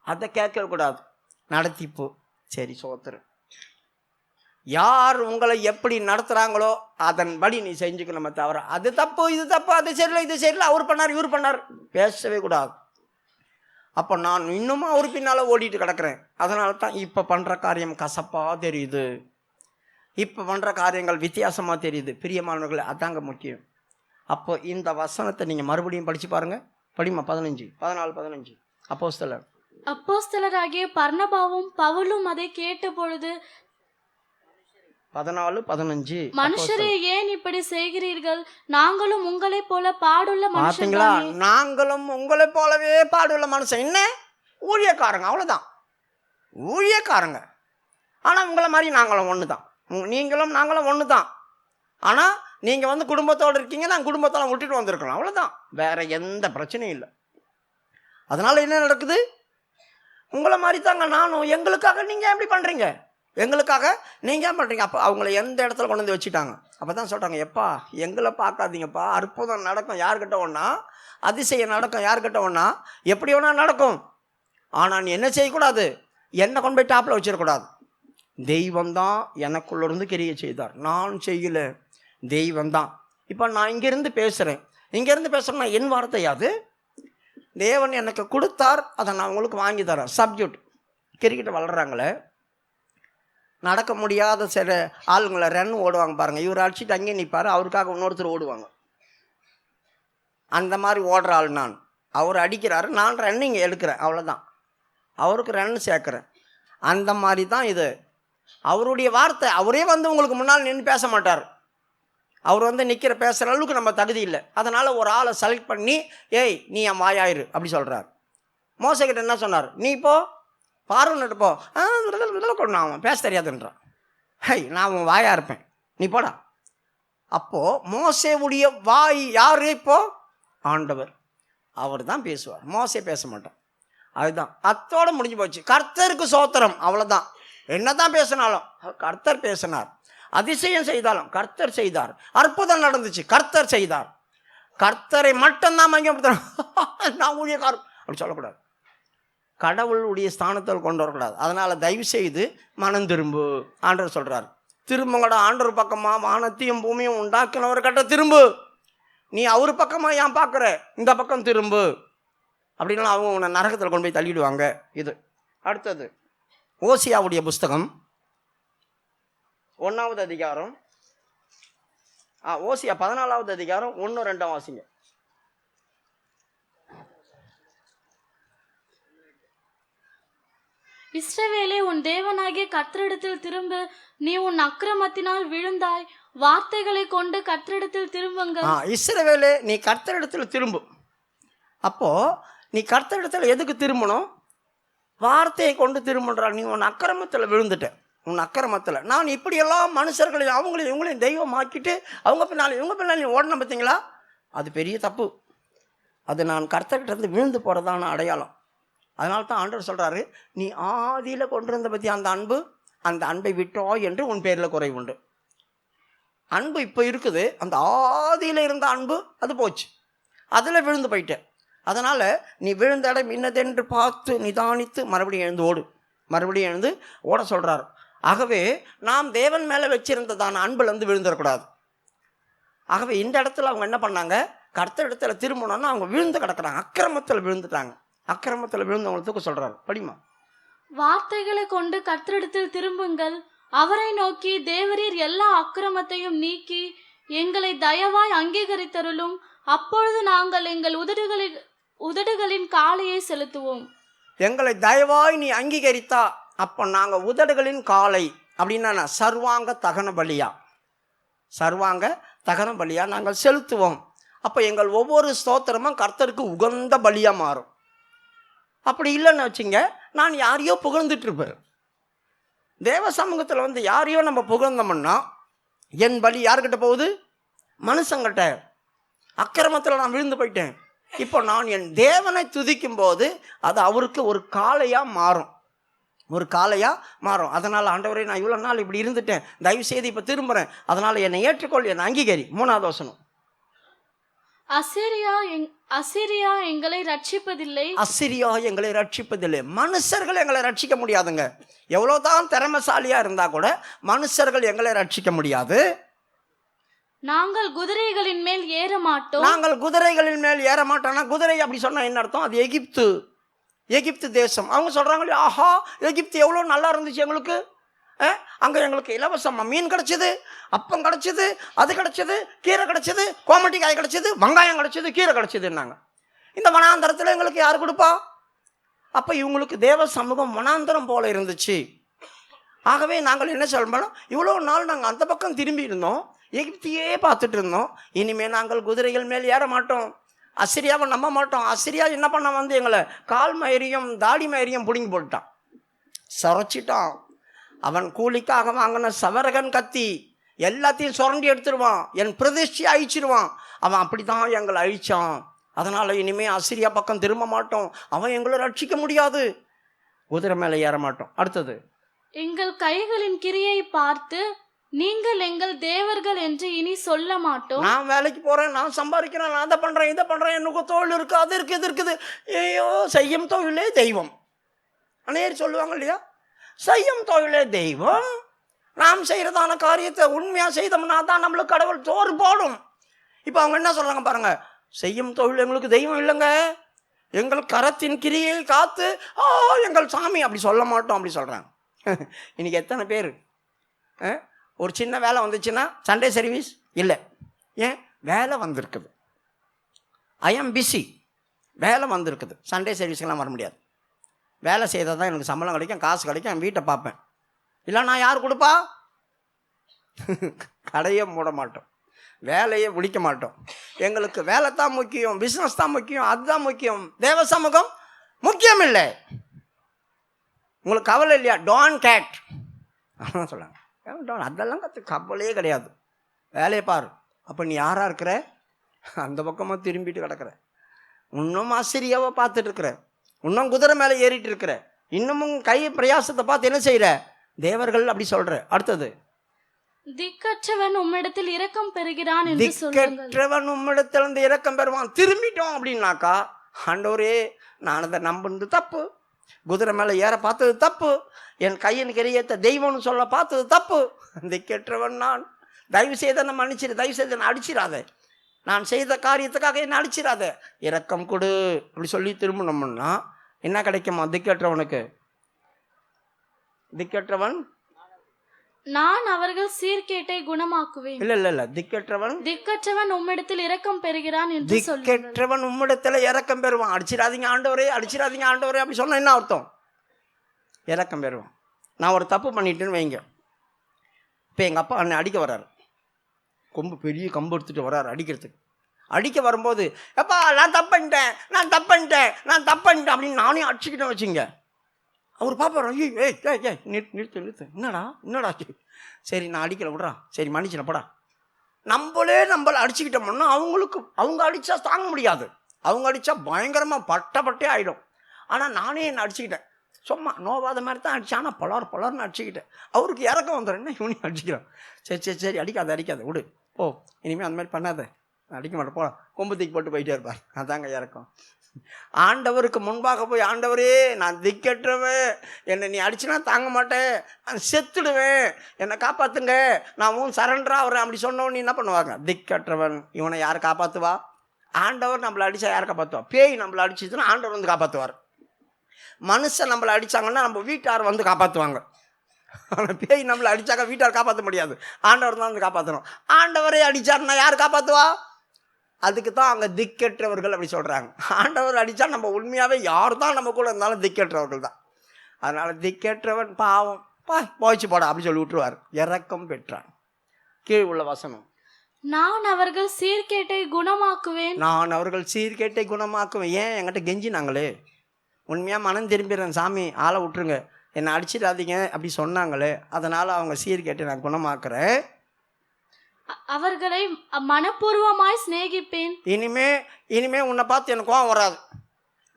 அதை கேட்கக்கூடாது. நடத்திப்போ சரி சோத்திரம். யார் உங்களை எப்படி நடத்துகிறாங்களோ அதன்படி நீ செஞ்சுக்கணுமே தவிர அது தப்பு இது தப்பு அது சரியில்லை இது சரியில்லை அவர் பண்ணார் இவர் பண்ணார் பேசவே கூடாது. அப்போ நான் இன்னமும் அவர் பின்னால் ஓடிட்டு கிடக்கிறேன். அதனால தான் இப்போ பண்ணுற காரியம் கசப்பாக தெரியுது, இப்போ பண்ணுற காரியங்கள் வித்தியாசமாக தெரியுது. பிரியமானவர்களே, அதாங்க முக்கியம். அப்போ இந்த வசனத்தை நீங்கள் மறுபடியும் படித்து பாருங்கள். படிமா 14-15 அப்போஸ்தலராகிய பர்னபாவும் பவுலும் அதை கேட்ட பொழுது 14-15 மனுஷரே ஏன் இப்படி செய்கிறீர்கள், நாங்களும் உங்களை போல பாடுள்ள மனுஷங்களா, நாங்களும் உங்களை போலவே பாடுள்ள மனுஷன். என்ன ஊழியக்காரங்க, அவ்வளோதான் ஊழியக்காரங்க. ஆனால் உங்களை மாதிரி நாங்களும் ஒன்று தான், நீங்களும் நாங்களும் ஒன்று தான். ஆனால் நீங்கள் வந்து குடும்பத்தோடு இருக்கீங்க, நாங்கள் குடும்பத்தெல்லாம் விட்டுட்டு வந்திருக்கலாம், அவ்வளோதான், வேற எந்த பிரச்சனையும் இல்லை. அதனால் என்ன நடக்குது? உங்களை மாதிரி தாங்க நானும். எங்களுக்காக நீங்கள் எப்படி பண்ணுறீங்க, எங்களுக்காக நீங்கள் ஏன் பண்ணுறீங்க? அப்போ அவங்கள எந்த இடத்துல கொண்டு வந்து வச்சுட்டாங்க. அப்போ தான் சொல்கிறாங்க, எப்பா எங்களை பார்க்காதீங்கப்பா, அற்புதம் நடக்கும் யார்கிட்ட ஒன்றா, அதிசயம் நடக்கும் யார்கிட்ட ஒன்றா, எப்படி ஒன்றா நடக்கும். ஆனால் நீ என்ன செய்யக்கூடாது, என்னை கொண்டு போய் டாப்பில் வச்சிடக்கூடாது. தெய்வந்தான் எனக்குள்ளேருந்து கிரியை செய்தார், நான் செய்யலை, தெய்வந்தான். இப்போ நான் இங்கேருந்து பேசுகிறேன்னா என் வார்த்தையாது, தேவன் எனக்கு கொடுத்தார், அதை நான் உங்களுக்கு வாங்கி தரேன். சப்ஜெக்ட் கிரிக்கெட் வளர்கிறாங்களே, நடக்க முடியாத சில ஆளுங்களை ரன் ஓடுவாங்க பாருங்கள், இவர் அடிச்சுட்டு அங்கேயே நிற்பார், அவருக்காக இன்னொருத்தர் ஓடுவாங்க. அந்த மாதிரி ஓடுற ஆள் நான். அவர் அடிக்கிறாரு, நான் ரன்னிங் எடுக்கிறேன், அவ்வளோதான், அவருக்கு ரன் சேர்க்குறேன். அந்த மாதிரி தான் இது. அவருடைய வார்த்தை, அவரே வந்து உங்களுக்கு முன்னால் நின்று பேச மாட்டார், அவர் வந்து பேசுகிற அளவுக்கு நம்ம தகுதி இல்லை. அதனால் ஒரு ஆளை செலக்ட் பண்ணி, ஏய் நீ என் வாயாயிரு அப்படி சொல்கிறார். மோசக்கிட்ட என்ன சொன்னார், நீ இப்போ பார்வன்கிட்ட போ. கொண்டு அவன் பேச தெரியாதுன்றான். ஹை, நான் உன் வாயா இருப்பேன், நீ போடா. அப்போது மோசேவுடைய வாய் யார்? இப்போ ஆண்டவர், அவர் தான் பேசுவார், மோசே பேச மாட்டான். அதுதான் அத்தோடு முடிஞ்சு போச்சு. கர்த்தருக்கு சோத்திரம், அவ்வளோதான். என்ன தான் பேசினாலும் கர்த்தர் பேசினார். அதிசயம் செய்தாலும் கர்த்தர் செய்தார். அற்புதம் நடந்துச்சு, கர்த்தர் செய்தார். கர்த்தரை மட்டும்தான் மையப்படுத்தணும். நான் ஊழியக்காரர் அப்படி சொல்லக்கூடாது. கடவுளுடைய ஸ்தானத்தில் கொண்டு வரக்கூடாது. அதனால் தயவு செய்து மனம் திரும்பு. ஆண்டவர் சொல்கிறார், திரும்புங்கடா ஆண்டவர் பக்கமாக, வானத்தையும் பூமியும் உண்டாக்கினவர் கிட்ட திரும்பு. நீ அவர் பக்கமாக ஏன் பார்க்குற, இந்த பக்கம் திரும்பு. அப்படின்னா அவங்க உன்னை நரகத்தில் கொண்டு போய் தள்ளிடுவாங்க. இது அடுத்தது ஓசியாவுடைய புஸ்தகம் 1வது அதிகாரம். ஓசியா 14வது அதிகாரம் 1-2 வாசிங்க. இஸ்ரவேலே, உன் தேவனாகிய கர்த்தரிடத்தில் திரும்ப, நீ உன் அக்கிரமத்தினால் விழுந்தாய். வார்த்தைகளை கொண்டு கர்த்தரிடத்தில் திரும்புங்கள். இஸ்ரவேலே, நீ கர்த்தரிடத்தில் திரும்பு. அப்போ நீ கர்த்தரிடத்தில் எதுக்கு திரும்பணும்? வார்த்தையை கொண்டு திரும்புன்றால். நீ உன் அக்கிரமத்தில் விழுந்துட்ட. உன் அக்கிரமத்தில் நான் இப்படியெல்லாம் மனுஷர்களையும் அவங்களையும் இவங்களையும் தெய்வமாக்கிட்டு அவங்க பின்னால் இவங்க பின்னால் நீ ஓடணும் பார்த்தீங்களா? அது பெரிய தப்பு. அது நான் கர்த்தர்கிட்ட விழுந்து போகிறதான அடையாளம். அதனால தான் ஆண்டவர் சொல்கிறாரு, நீ ஆதியில் கொண்டிருந்த பற்றி அந்த அன்பு, அந்த அன்பை விட்டோ என்று உன் பேரில் குறை உண்டு. அன்பு இப்போ இருக்குது, அந்த ஆதியில் இருந்த அன்பு அது போச்சு, அதில் விழுந்து போயிட்டேன். அதனால் நீ விழுந்த இடம் இன்னதென்று பார்த்து நிதானித்து மறுபடியும் எழுந்து ஓடு. மறுபடியும் எழுந்து ஓட சொல்கிறார். ஆகவே நாம் தேவன் மேலே வச்சிருந்ததான அன்புலேருந்து விழுந்துடக்கூடாது. ஆகவே இந்த இடத்துல அவங்க என்ன பண்ணாங்க? கர்த்தர் இடத்துல திரும்பணும்னா அவங்க விழுந்து கிடக்குறாங்க, அக்கிரமத்தில் விழுந்துட்டாங்க. அக்கிரமத்தில் விழுந்தவங்களை தூக்க சொல்கிறார். படிமா. வார்த்தைகளை கொண்டு கர்த்தரிடத்தில் திரும்புங்கள். அவரை நோக்கி, தேவரீர் எல்லா அக்கிரமத்தையும் நீக்கி எங்களை தயவாய் அங்கீகரித்தருளும். அப்பொழுது நாங்கள் எங்கள் உதடுகளின் காளையை செலுத்துவோம். எங்களை தயவாய் நீ அங்கீகரித்தா அப்போ நாங்கள் உதடுகளின் காளை அப்படின்னா சர்வாங்க தகன பலியா, சர்வாங்க தகன பலியா நாங்கள் செலுத்துவோம். அப்போ எங்கள் ஒவ்வொரு ஸ்தோத்திரமும் கர்த்தருக்கு உகந்த பலியாக மாறும். அப்படி இல்லைன்னு வச்சுங்க, நான் யாரையோ புகழ்ந்துட்டு இருப்பேன். தேவ சமூகத்தில் வந்து யாரையோ நம்ம புகழ்ந்தோம்னா என் பலி யார்கிட்ட போகுது? மனுஷங்கிட்ட. அக்கிரமத்தில் நான் விழுந்து போயிட்டேன். இப்போ நான் என் தேவனை துதிக்கும் போது அது அவருக்கு ஒரு காளையாக மாறும், ஒரு காளையாக மாறும். அதனால் ஆண்டவரே, நான் இவ்வளோ நாள் இப்படி இருந்துட்டேன், தயவு செய்து இப்போ திரும்புகிறேன், அதனால் என்னை ஏற்றுக்கொள், என்னை அங்கீகரி. 3வது வசனம். அசிரியா எங்களை ரட்சிப்பதில்லை. அசிரியா எங்களை ரட்சிப்பதில்லை. மனுஷர்கள் எங்களை ரட்சிக்க முடியாதுங்க. எவ்வளோதான் திறமைசாலியாக இருந்தால் கூட மனுஷர்கள் எங்களை ரட்சிக்க முடியாது. நாங்கள் குதிரைகளின் மேல் ஏற மாட்டோம். நாங்கள் குதிரைகளின் மேல் ஏற மாட்டோம்னா குதிரை அப்படி சொன்னால் என்ன அர்த்தம்? அது எகிப்து தேசம். அவங்க சொல்கிறாங்களே, ஆஹா எகிப்து எவ்வளோ நல்லா இருந்துச்சு எங்களுக்கு, அங்கே எங்களுக்கு இலவசமாக மீன் கிடச்சிது, அப்பம் கிடச்சிது, அது கிடச்சிது, கீரை கிடச்சிது, கோமட்டி காய் கிடச்சிது, வெங்காயம் கிடச்சிது, கீரை கிடச்சிதுன்னாங்க. இந்த வனாந்தரத்தில் எங்களுக்கு யார் கொடுப்பா? அப்போ இவங்களுக்கு தேவ சமூகம் வனாந்தரம் போல இருந்துச்சு. ஆகவே நாங்கள் என்ன சொல்லணும், இவ்வளோ நாள் நாங்கள் அந்த பக்கம் திரும்பி இருந்தோம், எகிப்தியே பார்த்துட்டு இருந்தோம். இனிமேல் நாங்கள் குதிரைகள் மேல் ஏற மாட்டோம், அசிரியாவை நம்ப மாட்டோம். அசிரியா என்ன பண்ண வந்து எங்களை கால் மயிரியும் தாடி மயிரியும் பிடுங்கி போட்டுட்டான், சரைச்சிட்டான். அவன் கூலிக்காக வாங்கின சவரகன் கத்தி எல்லாத்தையும் சுரண்டி எடுத்துருவான், என் பிரதிஷ்டியை அழிச்சிடுவான். அவன் அப்படி தான் எங்களை அழிச்சான். அதனால் இனிமேல் அசிரியா பக்கம் திரும்ப மாட்டோம், அவன் எங்களை ரட்சிக்க முடியாது, குதிரை மேலே ஏற மாட்டோம். அடுத்தது, எங்கள் கைகளின் கிரியை பார்த்து நீங்கள் எங்கள் தேவர்கள் என்று இனி சொல்ல மாட்டோம். நான் வேலைக்கு போகிறேன், நான் சம்பாதிக்கிறேன், நான் அதை பண்ணுறேன், இதை பண்ணுறேன், எனக்கு தொழில் இருக்குது, அது இருக்குது, இது இருக்குது. ஐயோ, செய்யும் தொழிலே தெய்வம். அநேர் சொல்லுவாங்க இல்லையா, செய்யும் தொழிலே தெய்வம். நாம் செய்கிறதான காரியத்தை உண்மையாக செய்தோம்னா தான் நம்மளுக்கு கடவுள் சோறு போடும். இப்போ அவங்க என்ன சொல்கிறாங்க பாருங்க, செய்யும் தொழில் எங்களுக்கு தெய்வம் இல்லைங்க, எங்கள் கரத்தின் கிரியை காத்து எங்கள் சாமி அப்படி சொல்ல மாட்டோம் அப்படி சொல்கிறாங்க. இன்றைக்கி எத்தனை பேர் ஒரு சின்ன வேலை வந்துச்சுன்னா சண்டே சர்வீஸ் இல்லை, ஏன் வேலை வந்திருக்குது, ஐ ஆம் பிஸி, வேலை வந்திருக்குது, சண்டே சர்வீஸ்க்கெலாம் வர முடியாது. வேலை செய்தால் தான் எனக்கு சம்பளம் கிடைக்கும், காசு கிடைக்கும், என் வீட்டை பார்ப்பேன். இல்லை நான் யார் கொடுப்பா? கடையே மூட மாட்டோம், வேலையே முடிக்க மாட்டோம். எங்களுக்கு வேலை தான் முக்கியம், பிஸ்னஸ் தான் முக்கியம், அதுதான் முக்கியம். தேவ சமூகம் முக்கியம் இல்லை, உங்களுக்கு கவலை இல்லையா? டோன்ட் கேட் அதான் சொல்லாங்க. அதெல்லாம் கவலையே கிடையாது, வேலையை பாரு. அப்போ நீ யாராக இருக்கிற? அந்த பக்கமாக திரும்பிட்டு கிடக்கிற. இன்னும் ஆசிரியாவை பார்த்துட்டு இருக்கிற, இன்னும் குதிரை மேலே ஏறிட்டு இருக்கிற, இன்னமும் கை பிரயாசத்தை பார்த்து என்ன செய்கிற? தேவர்கள் அப்படி சொல்கிற. அடுத்தது, திக்கற்றவன் உம்மிடத்தில் இரக்கம் பெறுகிறான் என்று சொல்லுங்கள். திக்கற்றவன் உம்மிடத்திலிருந்து இரக்கம் பெறுவான். திரும்பிட்டோம் அப்படின்னாக்கா, ஆண்டவரே நான் அதை நம்பினது தப்பு, குதிரை மேலே ஏற பார்த்தது தப்பு, என் கையின் கரியத்தை தெய்வம்னு சொல்ல பார்த்தது தப்பு, திக்கற்றவன் நான், தயவு செய்த நம்ம அடிச்சிரு, தயவு செய்து என்னை அடிச்சிடாத, நான் செய்த காரியத்துக்காக என்ன அடிச்சிடாத, இரக்கம் கொடு அப்படி சொல்லி திரும்பினோம்னா என்ன கிடைக்குமா? திக்கற்றவனுக்கு, திக்கற்றவன் நான் அவர்கள் சீர்கேட்டை குணமாக்குவேன். இல்ல திக்கற்றவன் உம்மிடத்தில் இரக்கம் பெறுகிறான் என்று சொல்லுங்கள். திக்கற்றவன் உம்மிடத்துல இரக்கம் பெறுவான். அடிச்சிடாதீங்க ஆண்டவரே, அடிச்சிடாதீங்க ஆண்டவரே அப்படி சொன்னா என்ன அர்த்தம்? இரக்கம் பெறுவான். நான் ஒரு தப்பு பண்ணிட்டேன்னு வைங்க. இப்போ எங்கள் அப்பா அண்ணன் அடிக்க வர்றாரு, கொம்பு பெரிய கம்பு எடுத்துகிட்டு வர்றாரு அடிக்கிறதுக்கு. அடிக்க வரும்போது, எப்பா நான் தப்பிட்டேன் அப்படின்னு நானே அடிச்சுக்கிட்டேன் வச்சுங்க. அவர் பாப்பாரு, ஐயோ ஏய் நிறுத்து, என்னடா சரி நான் அடிக்கலை விட்றா, சரி மன்னிச்சின போடா. நம்மளே அடிச்சுக்கிட்டோம்னா அவங்க அடித்தா தாங்க முடியாது, அவங்க அடித்தா பயங்கரமாக பட்டே ஆகிடும். ஆனால் நானே என்னை அடிச்சுக்கிட்டேன், சும்மா நோவாத மாதிரி தான் அடித்தேன், ஆனால் பலர்னு அடிச்சுக்கிட்டேன். அவருக்கு இறக்கம் வந்துடும், என்ன இவனி அடிச்சுக்கிறான். சரி அடிக்காத விடு, ஓ இனிமேல் அந்த மாதிரி பண்ணாத, அடிக்க மாட்டேன் போடா, கொம்பு தூக்கி போட்டு போயிட்டே இருப்பார். அதாங்க இறக்கம். ஆண்டவருக்கு முன்பாக போய், ஆண்டவரே நான் திக்கற்றவன், என்னை நீ அடிச்சுனா தாங்க மாட்டேன், நான் செத்துடுவேன், என்னை காப்பாற்றுங்க, நான் சரண்டராக ஆகிறேன் அப்படி சொன்னவன் என்ன பண்ணுவாங்க? திக்கற்றவன். இவனை யார் காப்பாற்றுவா? ஆண்டவர் நம்மளை அடித்தா யார் காப்பாற்றுவா? பேய் நம்மளை அடிச்சுதுன்னா ஆண்டவர் வந்து காப்பாற்றுவார். மனுஷன் நம்மளை அடித்தாங்கன்னா நம்ம வீட்டார் வந்து காப்பாற்றுவாங்க. ஆனால் பேய் நம்மளை அடித்தாக்க வீட்டார் காப்பாற்ற முடியாது, ஆண்டவர் தான் வந்து காப்பாற்றணும். ஆண்டவரே அடித்தாருன்னா யார் காப்பாற்றுவா? அதுக்கு தான் அங்கே திக்கற்றவர்கள் அப்படி சொல்கிறாங்க. ஆண்டவர் அடித்தா நம்ம உண்மையாகவே யார் தான் நம்ம கூட இருந்தாலும் திக்கற்றவர்கள் தான். அதனால் திக்கற்றவன் பாவம் போய்ச்சி போடா அப்படி சொல்லி விட்டுருவார். இரக்கம் பெற்றான். கீழ் உள்ள வசனம், நான் அவர்கள் சீர்கேட்டை குணமாக்குவேன். ஏன் என்கிட்ட கெஞ்சினாங்களே, உண்மையாக மனம் திரும்பிடுறேன் சாமி, ஆளை விட்டுருங்க, என்னை அடிச்சிடாதீங்க அப்படி சொன்னாங்களே, அதனால் அவங்க சீர்கேட்டை நான் குணமாக்குறேன். அவர்களை மனப்பூர்வமாய் சிநேகிப்பேன். இனிமே உன்னை பார்த்து எனக்கு கோவம் வராது,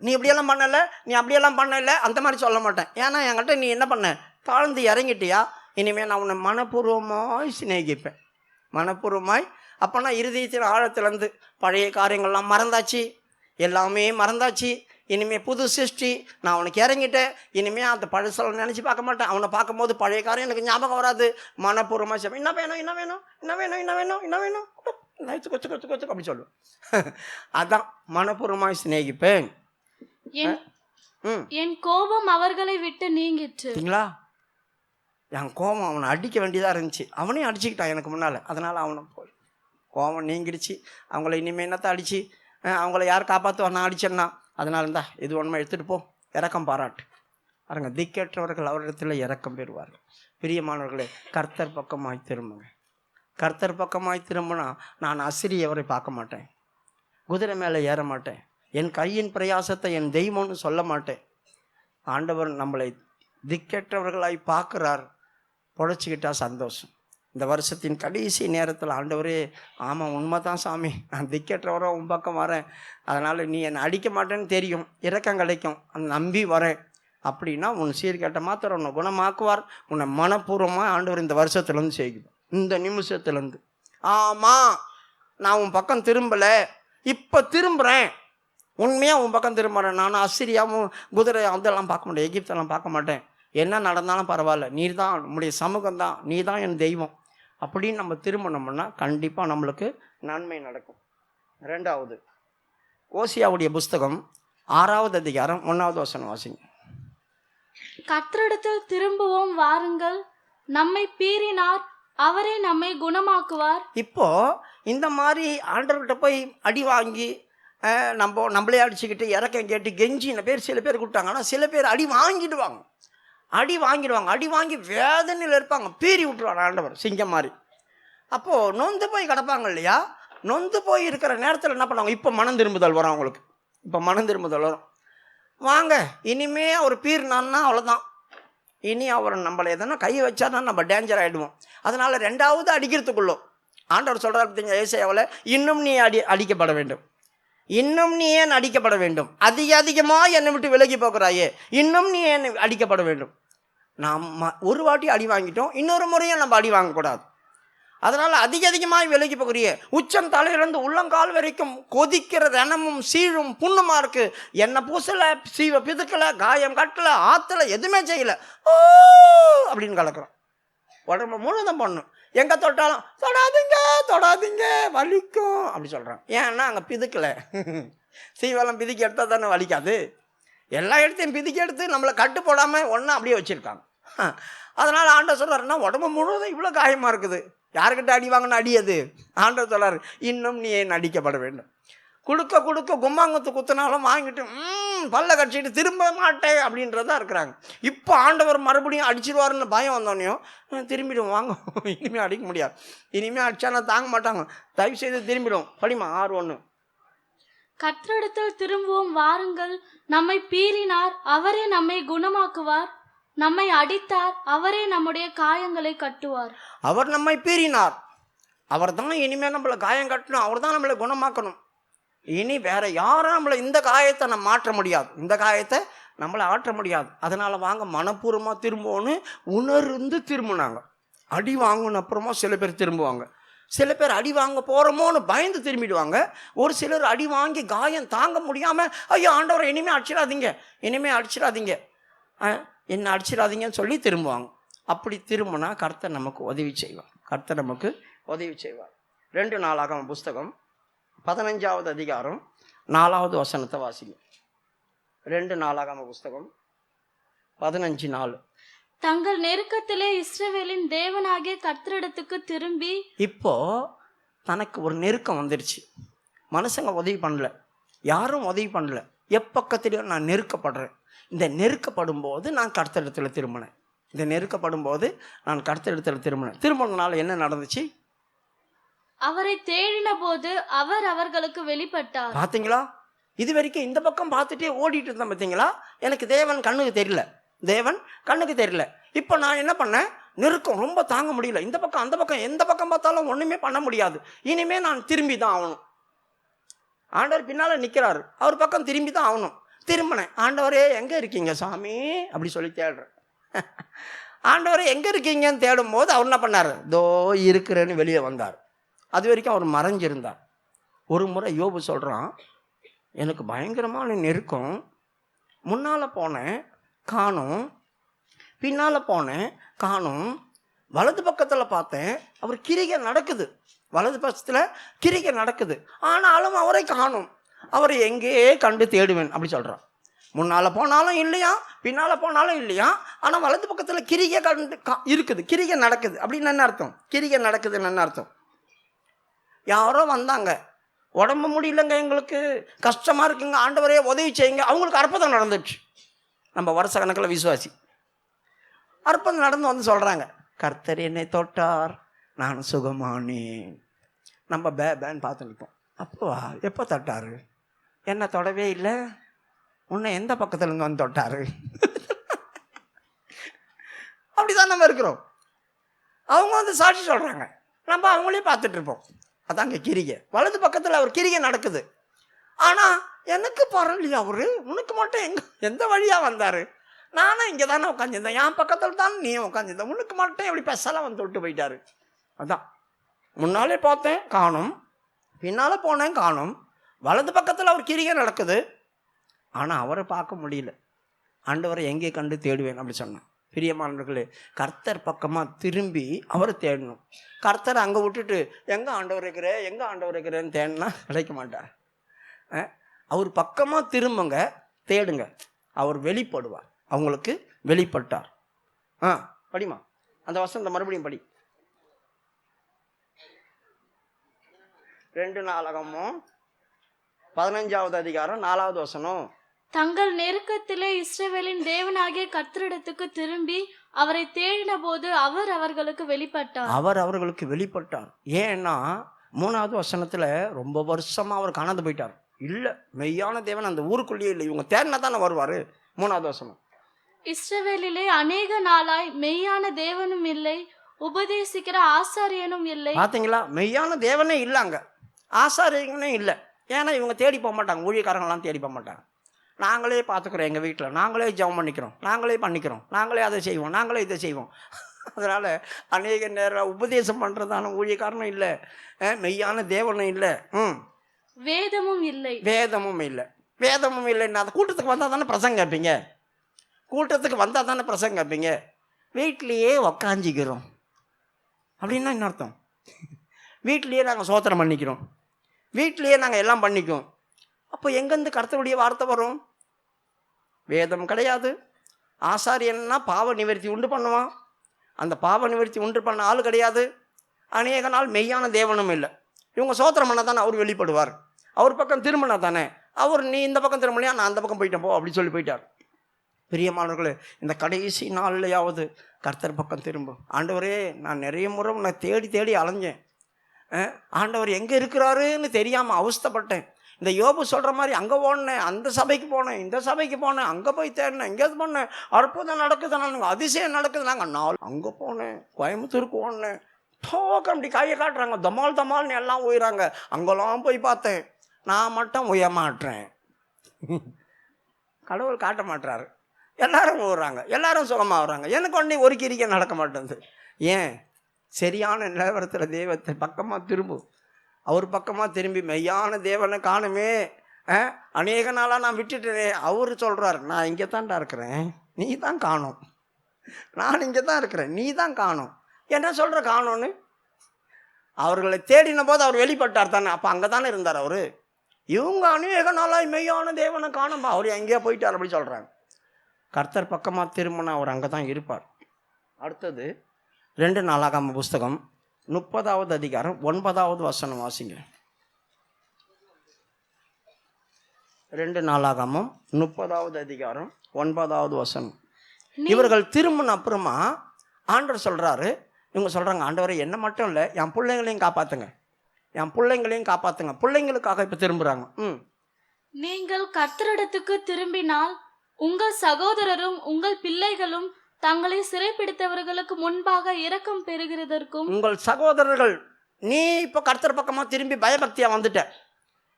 நீ இப்படியெல்லாம் பண்ணலை, நீ அப்படியெல்லாம் பண்ணலை அந்த மாதிரி சொல்ல மாட்டேன். ஏன்னா என்கிட்ட நீ என்ன பண்ண, தாழ்ந்து இறங்கிட்டியா, இனிமேல் நான் உன்னை மனப்பூர்வமாய் சிநேகிப்பேன். மனப்பூர்வமாய் அப்போனா இருதயத்தின் ஆழத்துலேருந்து பழைய காரியங்கள்லாம் மறந்தாச்சு, எல்லாமே மறந்தாச்சு, இனிமேல் புது சிருஷ்டி, நான் அவனுக்கு இறங்கிட்டேன், இனிமேல் அந்த பழசெல்லாம் நினச்சி பார்க்க மாட்டேன், அவனை பார்க்கும்போது பழைய காரியம் எனக்கு ஞாபகம் வராது, மனப்பூர்வமாக சொல்லுவேன், என்ன வேணும் கொச்சு அப்படி சொல்லுவேன். அதான் மனப்பூர்வமாக சிநேகிப்பேன். என் கோபம் அவர்களை விட்டு நீங்கிட்டுங்களா? என் கோபம் அவனை அடிக்க வேண்டியதாக இருந்துச்சு, அவனையும் அடிச்சுக்கிட்டான் எனக்கு முன்னால், அதனால் அவனை போய் கோபம் நீங்கிடுச்சு. அவங்கள இனிமேல் என்னத்தை அடித்து அவங்கள யார் காப்பாற்றுவா? நான் அடிச்சேன்னா, அதனால இருந்தா இது ஒன்றுமே எடுத்துகிட்டு போ, இறக்கம் பாராட்டு. பாருங்க, திக்கற்றவர்கள் அவரிடத்தில் இறக்கம் பெறுவார்கள். பிரியமானவர்களே, கர்த்தர் பக்கமாய் திரும்புங்க. கர்த்தர் பக்கமாய் திரும்பினா நான் அசிரியவரை பார்க்க மாட்டேன், குதிரை மேலே ஏற மாட்டேன், என் கையின் பிரயாசத்தை என் தெய்வம்னு சொல்ல மாட்டேன். ஆண்டவர் நம்மளை திக்கற்றவர்களாய் பார்க்குறார். பொழைச்சிக்கிட்டா சந்தோஷம். இந்த வருஷத்தின் கடைசி நேரத்தில் ஆண்டவரே, ஆமாம் உண்மை தான் சாமி, நான் திக்கற்றவரோ உன் பக்கம் வரேன், அதனால் நீ என்னை அடிக்க மாட்டேன்னு தெரியும், இரக்கம் கிடைக்கும், அந்த நம்பி வரேன் அப்படின்னா உன் சீர்கேட்ட மாத்திரம் உன்னை குணமாக்குவார். உன்னை மனப்பூர்வமாக ஆண்டவர் இந்த வருஷத்துலேருந்து செய்யும், இந்த நிமிஷத்துலேருந்து. ஆமாம் நான் உன் பக்கம் திரும்பலை, இப்போ திரும்புகிறேன், உண்மையாக உன் பக்கம் திரும்புகிறேன், நான் அசிரியாவும் குதிரை அதெல்லாம் பார்க்க மாட்டேன், எகிப்தெல்லாம் பார்க்க மாட்டேன், என்ன நடந்தாலும் பரவாயில்ல, நீ தான் நம்முடைய சமூகம் தான், நீ தான் என் தெய்வம் அப்படின்னு நம்ம திரும்பினோம்னா கண்டிப்பாக நம்மளுக்கு நன்மை நடக்கும். ரெண்டாவது, ஓசியாவுடைய புஸ்தகம் 6வது அதிகாரம் 1வது வசனம் வாசிங்க. கர்த்தரிடத்தில் திரும்புவோம் வாருங்கள், நம்மை பீறினார், அவரே நம்மை குணமாக்குவார். இப்போ இந்த மாதிரி ஆண்டவர்கிட்ட போய் அடி வாங்கி நம்மளே அடிச்சுக்கிட்டு இறக்கம் கேட்டு கெஞ்சின பேர் சில பேர் கொடுத்தாங்க. ஆனால் சில பேர் அடி வாங்கிடுவாங்க, அடி வாங்கி வேதனையில் இருப்பாங்க, பீறி விட்டுருவாங்க ஆண்டவர் சிங்கம் மாதிரி. அப்போது நொந்து போய் கிடப்பாங்க இல்லையா, நொந்து போய் இருக்கிற நேரத்தில் என்ன பண்ணுவாங்க, இப்போ மனம் திரும்புதல் வரும் அவங்களுக்கு, இப்போ மனம் திரும்புதல் வரும். வாங்க இனிமே ஒரு பீர்னான்னா அவ்வளோதான், இனி அவர் நம்மளை எதனா கை வச்சார்னா நம்ம டேஞ்சர் ஆகிடுவோம். அதனால் 2வது அடிக்கிறதுக்குள்ளோ ஆண்டவர் சொல்கிறார் பார்த்தீங்க ஏசாயாவில், இன்னும் நீ அடிக்கப்பட வேண்டும், இன்னும் நீ ஏன் அடிக்கப்பட வேண்டும், அதிகமாக என்னை விட்டு விலகி போகிறாயே, இன்னும் நீ ஏன் அடிக்கப்பட வேண்டும். நாம் ஒரு வாட்டி அடி வாங்கிட்டோம், இன்னொரு முறையும் நம்ம அடி வாங்கக்கூடாது. அதனால் அதிகமாக விலகி போகிறிய, உச்சம் தலையிலிருந்து உள்ளங்கால் வரைக்கும் கொதிக்கிற ரணமும் சீழும் புண்ணுமா இருக்கு, என்னை பூசலை, சீவை பிதுக்கலை, காயம் கட்டலை, ஆற்றலை, எதுவுமே செய்யலை, ஓ அப்படின்னு கலக்கிறோம். உடம்பு முழுதும் பண்ணும், எங்கே தொட்டாலும் தொடாதீங்க வலிக்கும் அப்படி சொல்கிறான். ஏன்னா அங்கே பிதுக்கலை. சீவெல்லாம் பிதுக்கி எடுத்தால் தானே வலிக்காது. எல்லா இடத்தையும் பிதுக்கி எடுத்து நம்மளை கட்டு போடாமல் ஒன்றா அப்படியே வச்சுருக்காங்க. அதனால் ஆண்டவர் சொல்கிறாருன்னா, உடம்பு முழுவதும் இவ்வளோ காயமாக இருக்குது, யாருக்கிட்ட அடி வாங்கினா அடியது. ஆண்டவர் சொல்கிறார், இன்னும் நீ ஏன் அடிக்கப்பட வேண்டும். கொடுக்க கும்மாங்கத்து குத்தினாலும் வாங்கிட்டு பல்ல கடிச்சிட்டு திரும்ப மாட்டேன் அப்படின்றதான் இருக்கிறாங்க. இப்போ ஆண்டவர் மறுபடியும் அடிச்சிடுவாருன்னு பயம் வந்தோடனையும் திரும்பிடும், வாங்க இனிமேல் அடிக்க முடியாது, இனிமேல் அடித்தானா தாங்க மாட்டாங்க, தயவு செய்து திரும்பிடும். படிமா 6:1. கர்த்தரிடத்தில் திரும்புவோம் வாருங்கள், நம்மை பீறினார் அவரே நம்மை குணமாக்குவார், நம்மை அடித்தார் அவரே நம்முடைய காயங்களை கட்டுவார். அவர் நம்மை பீறினார், அவர் தான் இனிமேல் நம்மளை காயம் கட்டணும், அவர் தான் நம்மளை குணமாக்கணும். இனி வேற யாரும் நம்மளை இந்த காயத்தை நம்ம மாற்ற முடியாது, இந்த காயத்தை நம்மளை ஆற்ற முடியாது. அதனால் வாங்க மனப்பூர்வமாக திரும்புவோன்னு உணர்ந்து திரும்பினாங்க. அடி வாங்கின அப்புறமா சில பேர் திரும்புவாங்க, சில பேர் அடி வாங்க போகிறோமோன்னு பயந்து திரும்பிடுவாங்க. ஒரு சிலர் அடி வாங்கி காயம் தாங்க முடியாமல், ஐயோ ஆண்டவரை இனிமேல் அடிச்சிடாதீங்க, இனிமேல் அடிச்சிடாதீங்க, என்ன அடிச்சிடாதீங்கன்னு சொல்லி திரும்புவாங்க. அப்படி திரும்பினா கர்த்தர் நமக்கு உதவி செய்வார், கர்த்தர் நமக்கு உதவி செய்வார். 2 நாளாகமம் புஸ்தகம் 15வது அதிகாரம் 4வது வசனத்தை வாசிங்க. 2 நாளாகம புஸ்தகம் 15:4. தங்கள் நெருக்கத்திலே இஸ்ரவேலின் தேவனாகிய கர்த்தரிடத்துக்கு திரும்பி. இப்போ தனக்கு ஒரு நெருக்கம் வந்துடுச்சு, மனுஷங்க உதவி பண்ணல, யாரும் உதவி பண்ணல, எப்பக்கத்திலையும் நான் நெருக்கப்படுறேன். இந்த நெருக்கப்படும் போது நான் கர்த்தரிடத்தில் திரும்பினேன், இந்த நெருக்கப்படும் போது நான் கர்த்தரிடத்தில் திரும்பினதுனால என்ன நடந்துச்சு? அவரை தேடின போது அவர் அவர்களுக்கு வெளிப்பட்டார். பார்த்தீங்களா? இது வரைக்கும் இந்த பக்கம் பார்த்துட்டே ஓடிட்டு இருந்தேன் பார்த்தீங்களா? எனக்கு தேவன் கண்ணுக்கு தெரியல, தேவன் கண்ணுக்கு தெரியல. இப்போ நான் என்ன பண்ணேன், நெருக்கம் ரொம்ப தாங்க முடியல, இந்த பக்கம் அந்த பக்கம் எந்த பக்கம் பார்த்தாலும் ஒன்றுமே பண்ண முடியாது, இனிமேல் நான் திரும்பி தான் ஆகணும். ஆண்டவர் பின்னால் நிற்கிறாரு, அவர் பக்கம் திரும்பி தான் ஆகணும். திரும்பினேன், ஆண்டவரே எங்கே இருக்கீங்க சாமி அப்படி சொல்லி தேடுறேன். ஆண்டவரே எங்கே இருக்கீங்கன்னு தேடும் போது அவர் என்ன பண்ணார், தோ இருக்கிறேன்னு வெளியே வந்தார். அது வரைக்கும் அவர் மறைஞ்சிருந்தார். ஒரு முறை யோபு சொல்கிறான், எனக்கு பயங்கரமான நெருக்கம், முன்னால் போனேன் காணும், பின்னால் போனேன் காணும், வலது பக்கத்தில் பார்த்தேன் அவர் கிரிகை நடக்குது, வலது பக்கத்தில் கிரிகை நடக்குது, ஆனாலும் அவரை காணும், அவரை எங்கேயே கண்டு தேடுவேன் அப்படி சொல்கிறான். முன்னால் போனாலும் இல்லையா, பின்னால் போனாலும் இல்லையா, ஆனால் வலது பக்கத்தில் கிரிகை கண்டு இருக்குது, கிரிகை நடக்குது அப்படின்னு என்ன அர்த்தம்? கிரிகை நடக்குதுன்னு என்ன அர்த்தம்? யாரோ வந்தாங்க, உடம்பு முடியலங்க, எங்களுக்கு கஷ்டமாக இருக்குங்க, ஆண்டவரே உதவி செய்யுங்க, அவங்களுக்கு அற்புதம் நடந்துச்சு. நம்ம வருஷ கணக்கில் விசுவாசி, அற்புதம் நடந்து வந்து சொல்கிறாங்க, கர்த்தர் என்னை தொட்டார் நான் சுகமானேன். நம்ம பேன்னு பார்த்து நிற்போம். அப்போவா எப்போ தொட்டார்? என்ன தொடவே இல்லை, உன்னை எந்த பக்கத்துலேருந்து வந்து தொட்டார்? அப்படிதான் நம்ம இருக்கிறோம். அவங்க வந்து சாட்சி சொல்கிறாங்க, நம்ம அவங்களே பார்த்துட்ருப்போம். அதாங்க கிரிகை, வலது பக்கத்தில் அவர் கிரிகை நடக்குது, ஆனால் எனக்கு பரவாயில்லையா அவரு, உனக்கு மட்டும் எந்த வழியாக வந்தார்? நானும் இங்கே தானே உட்காந்துருந்தேன், என் பக்கத்தில் தான் நீ உட்காந்துருந்தேன், உனக்கு மட்டும் எப்படி பெசலாக வந்து தொட்டு போயிட்டாரு. அதான் முன்னாலே பார்த்தேன் காணும், பின்னால் போனேன் காணும், வலது பக்கத்தில் அவர் கிரிகை நடக்குது, ஆனால் அவரை பார்க்க முடியல. ஆண்டவரை எங்கே கண்டு தேடுவேன் அப்படி சொன்னான். பிரியமானவர்களே, கர்த்தர் பக்கமாக திரும்பி அவரை தேடணும். கர்த்தர் அங்கே விட்டுட்டு எங்கே ஆண்டவர் இருக்கிறேன் எங்கே ஆண்டவர் இருக்கிறேன்னு தேடினா கிடைக்க மாட்டார். அவர் பக்கமாக திரும்புங்க, தேடுங்க, அவர் வெளிப்படுவார். அவங்களுக்கு வெளிப்பட்டார். படிமா அந்த வசனத்தை மறுபடியும் படி. 2 நாளாகமம் 15வது அதிகாரம் 4வது வசனம். தங்கள் நெருக்கத்திலே இஸ்ரவேலின் தேவனாகிய கர்த்தரிடத்துக்கு திரும்பி அவரை தேடின போது அவர் அவர்களுக்கு வெளிப்பட்டார். அவர் அவர்களுக்கு வெளிப்பட்டார். ஏன்னா 3வது வசனத்தில் ரொம்ப வருஷமாக அவர் காணாது போயிட்டார். இல்லை, மெய்யான தேவன் அந்த ஊருக்குள்ளேயே இல்லை, இவங்க தேடினா தானே வருவார். 3வது வசனம், இஸ்ரவேலிலே அநேக நாளாய் மெய்யான தேவனும் இல்லை, உபதேசிக்கிற ஆசாரியனும் இல்லை. பார்த்தீங்களா, மெய்யான தேவனே இல்லை, அங்கே ஆசாரியனே இல்லை. ஏன்னா இவங்க தேடி போக மாட்டாங்க, ஊழியக்காரங்களாம் தேடி போக மாட்டாங்க. நாங்களே பார்த்துக்குறோம், எங்கள் வீட்டில் நாங்களே ஜெபம் பண்ணிக்கிறோம், நாங்களே பண்ணிக்கிறோம், நாங்களே அதை செய்வோம், நாங்களே இதை செய்வோம். அதனால் அநேக நேரம் உபதேசம் பண்ணுறதான ஊழியக்காரனும் இல்லை, மெய்யான தேவனும் இல்லை, வேதமும் இல்லை. வேதமும் இல்லை. வேதமும் இல்லைன்னா அந்த கூட்டத்துக்கு வந்தால் தானே பிரசங்கம் கேட்பீங்க, கூட்டத்துக்கு வந்தால் தானே பிரசங்கம் கேட்பீங்க. வீட்லேயே உக்காஞ்சிக்கிறோம் அப்படின்னா என்ன அர்த்தம்? வீட்லேயே நாங்கள் சோத்திரம் பண்ணிக்கிறோம், வீட்லேயே நாங்கள் எல்லாம் பண்ணிக்குவோம். அப்போ எங்கேருந்து கர்த்தருடைய வார்த்தை வரும்? வேதம் கிடையாது. ஆசாரியன்னா பாவ நிவர்த்தி உண்டு பண்ணுவான், அந்த பாவ நிவர்த்தி உண்டு பண்ண ஆள் கிடையாது. அநேக நாள் மெய்யான தேவனும் இல்லை. இவங்க சோத்திரம் பண்ணால் தானே அவர் வெளிப்படுவார், அவர் பக்கம் திரும்பினா தானே அவர், நீ இந்த பக்கம் திரும்பலையா, நான் அந்த பக்கம் போயிட்டேன் போ அப்படி சொல்லி போயிட்டார். பிரியமானவர்களே, இந்த கடைசி நாள்லையாவது கர்த்தர் பக்கம் திரும்பும். ஆண்டவரே, நான் நிறைய முறை உன்னை தேடி தேடி அலைஞ்சேன், ஆண்டவர் எங்கே இருக்கிறாருன்னு தெரியாமல் அவஸ்தைப்பட்டேன். இந்த யோபு சொல்கிற மாதிரி அங்கே போனேன், அந்த சபைக்கு போனேன், இந்த சபைக்கு போனேன், அங்கே போய் தேடினேன், எங்கேயாவது போனேன், அற்புதம் நடக்குது, நாங்கள் அதிசயம் நடக்குது, நாங்கள் நாள் அங்கே போனேன், கோயம்புத்தூருக்கு போனேன், டோக்கம் அப்படி கையை காட்டுறாங்க, தமால் தமால்னு எல்லாம் உயிராங்க, அங்கெல்லாம் போய் பார்த்தேன், நான் மட்டும் உய மாட்டேன். கடவுள் காட்ட மாட்டுறாரு, எல்லாரும் ஓடுறாங்க, எல்லாரும் சுகமாக வர்றாங்க, எனக்கு ஒன்றே ஒரு கிரிக்கை நடக்க மாட்டேங்குது. ஏன்? சரியான நிலவரத்தில் தெய்வத்தை பக்கமாக திரும்பும், அவர் பக்கமாக திரும்பி மெய்யான தேவனை காணுமே. அநேக நாளாக நான் விட்டுட்டேனே. அவர் சொல்கிறார், நான் இங்கே தான்டா இருக்கிறேன், நீ தான் காணும், நான் இங்கே தான் இருக்கிறேன், நீ தான் காணும். என்ன சொல்கிற காணும்னு? அவர்களை தேடின போது அவர் வெளிப்பட்டார் தானே, அப்போ அங்கே தானே இருந்தார் அவர். இவங்க அநேக நாளாய் மெய்யான தேவனை காணும்பா, அவர் எங்கேயோ போயிட்டார் அப்படி சொல்கிறாங்க. கர்த்தர் பக்கமாக திரும்பினா அவர் அங்கே தான் இருப்பார். அடுத்தது 2 நாளாகம புஸ்தகம் 30வது அதிகாரம் 9வது வசனம் வாசிங்க. 2 நாளாகமம் 30வது அதிகாரம் 9வது வசனம். இவர்கள் திரும்பின அப்புறமா ஆண்டவர் சொல்கிறாரு, இவங்க சொல்கிறாங்க, ஆண்டவரை என்ன மட்டும் இல்லை, என் பிள்ளைங்களையும் காப்பாற்றுங்க, என் பிள்ளைங்களையும் காப்பாற்றுங்க. பிள்ளைங்களுக்காக இப்போ திரும்புகிறாங்க. நீங்கள் கர்த்தரிடத்துக்கு திரும்பினால் உங்கள் சகோதரரும் உங்கள் பிள்ளைகளும் தங்களை சிறைப்பிடித்தவர்களுக்கு முன்பாக இரக்கம் பெறுகிறதற்கும். உங்கள் சகோதரர்கள், நீ இப்போ கர்த்தர் பக்கமாக திரும்பி பயபக்தியாக வந்துட்ட,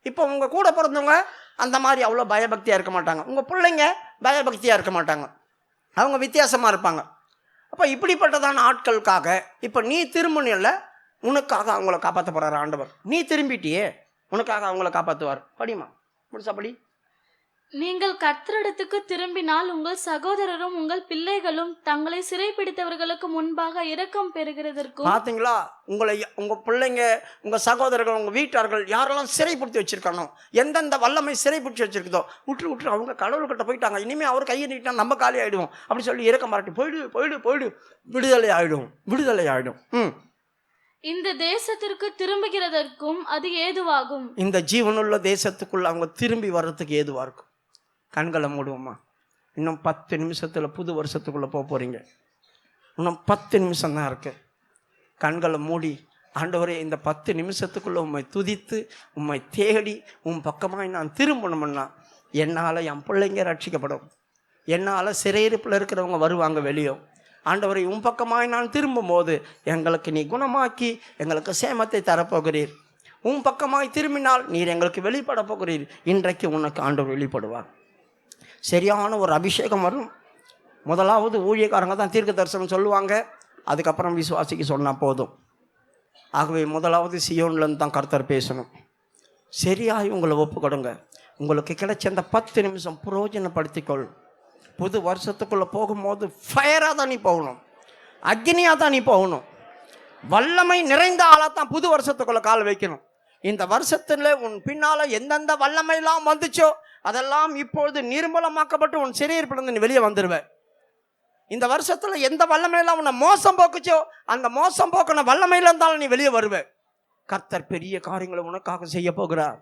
இப்போ உங்கள் கூட பிறந்தவங்க அந்த மாதிரி அவ்வளோ பயபக்தியாக இருக்க மாட்டாங்க, உங்கள் பிள்ளைங்க பயபக்தியாக இருக்க மாட்டாங்க, அவங்க வித்தியாசமாக இருப்பாங்க. அப்போ இப்படிப்பட்டதான ஆட்களுக்காக இப்போ நீ திரும்பினில்ல, உனக்காக அவங்கள காப்பாற்ற போகிறார் ஆண்டவர். நீ திரும்பிட்டியே, உனக்காக அவங்கள காப்பாற்றுவார். படிமா முடிச்சா படி. நீங்கள் கர்த்தரிடத்துக்கு திரும்பினால் உங்கள் சகோதரரும் உங்கள் பிள்ளைகளும் தங்களை சிறைப்பிடித்தவர்களுக்கு முன்பாக இரக்கம் பெறுகிறதற்கும். பார்த்தீங்களா, உங்கள் பிள்ளைங்க, உங்கள் சகோதரர்கள், உங்கள் வீட்டார்கள் யாரெல்லாம் சிறைப்படுத்தி வச்சுருக்கானோ, எந்தெந்த வல்லமை சிறைப்பிடிச்சி வச்சுருக்குதோ விட்டு அவங்க கடவுள்கிட்ட போயிட்டாங்க, இனிமேல் அவர் கையை நீட்டா நம்ம காலி ஆகிடுவோம் அப்படி சொல்லி இரக்கம் மாட்டி போயிடு விடுதலை ஆகிடும். இந்த தேசத்திற்கு திரும்புகிறதற்கும் அது ஏதுவாகும். இந்த ஜீவனுள்ள தேசத்துக்குள்ள அவங்க திரும்பி வர்றதுக்கு ஏதுவாக இருக்கும். கண்களை மூடுவோமா? இன்னும் 10 நிமிஷத்தில் புது வருஷத்துக்குள்ளே போக போகிறீங்க. இன்னும் 10 நிமிஷம் தான் இருக்கு. கண்களை மூடி, ஆண்டவரே, இந்த 10 நிமிஷத்துக்குள்ளே உம்மை துதித்து உம்மை தேடி உன் பக்கமாக நான் திரும்பணும்னா என்னால் என் பிள்ளைங்க ரட்சிக்கப்படும், என்னால் சிறையிருப்பில் இருக்கிறவங்க வருவாங்க வெளியே. ஆண்டவரை உன் பக்கமாய் நான் திரும்பும்போது எங்களுக்கு நீ குணமாக்கி எங்களுக்கு சேமத்தை தரப்போகிறீர். உன் பக்கமாய் திரும்பினால் நீர் எங்களுக்கு வெளிப்பட போகிறீர். இன்றைக்கு உனக்கு ஆண்டவர் வெளிப்படுவார். சரியான ஒரு அபிஷேகம் வரும். முதலாவது ஊழியக்காரங்க தான் தீர்க்க தரிசனம் சொல்லுவாங்க, அதுக்கப்புறம் விசுவாசிக்கு சொன்னால் போதும். ஆகவே முதலாவது சியோன்லேருந்து தான் கர்த்தர் பேசணும். சரியாய் உங்களை ஒப்பு கொடுங்க. உங்களுக்கு கிடைச்ச அந்த 10 நிமிஷம் பிரயோஜனப்படுத்திக்கொள். புது வருஷத்துக்குள்ளே போகும்போது ஃபயராக தான் நீ போகணும், அக்னியாக தான் நீ போகணும், வல்லமை நிறைந்த ஆளாக தான் புது வருஷத்துக்குள்ளே கால் வைக்கணும். இந்த வருஷத்தில் உன் பின்னால் எந்தெந்த வல்லமையெல்லாம் வந்துச்சோ அதெல்லாம் இப்பொழுது நிர்மூலமாக்கப்பட்டு உன் சிறையிருப்பிலிருந்து நீ வெளியே வந்துடுவேன். இந்த வருஷத்தில் எந்த வல்லமையெல்லாம் உன்னை மோசம் போக்குச்சோ அந்த மோசம் போக்கின வல்லமையில இருந்தாலும் நீ வெளியே வருவேன். கர்த்தர் பெரிய காரியங்களை உனக்காக செய்ய போகிறார்.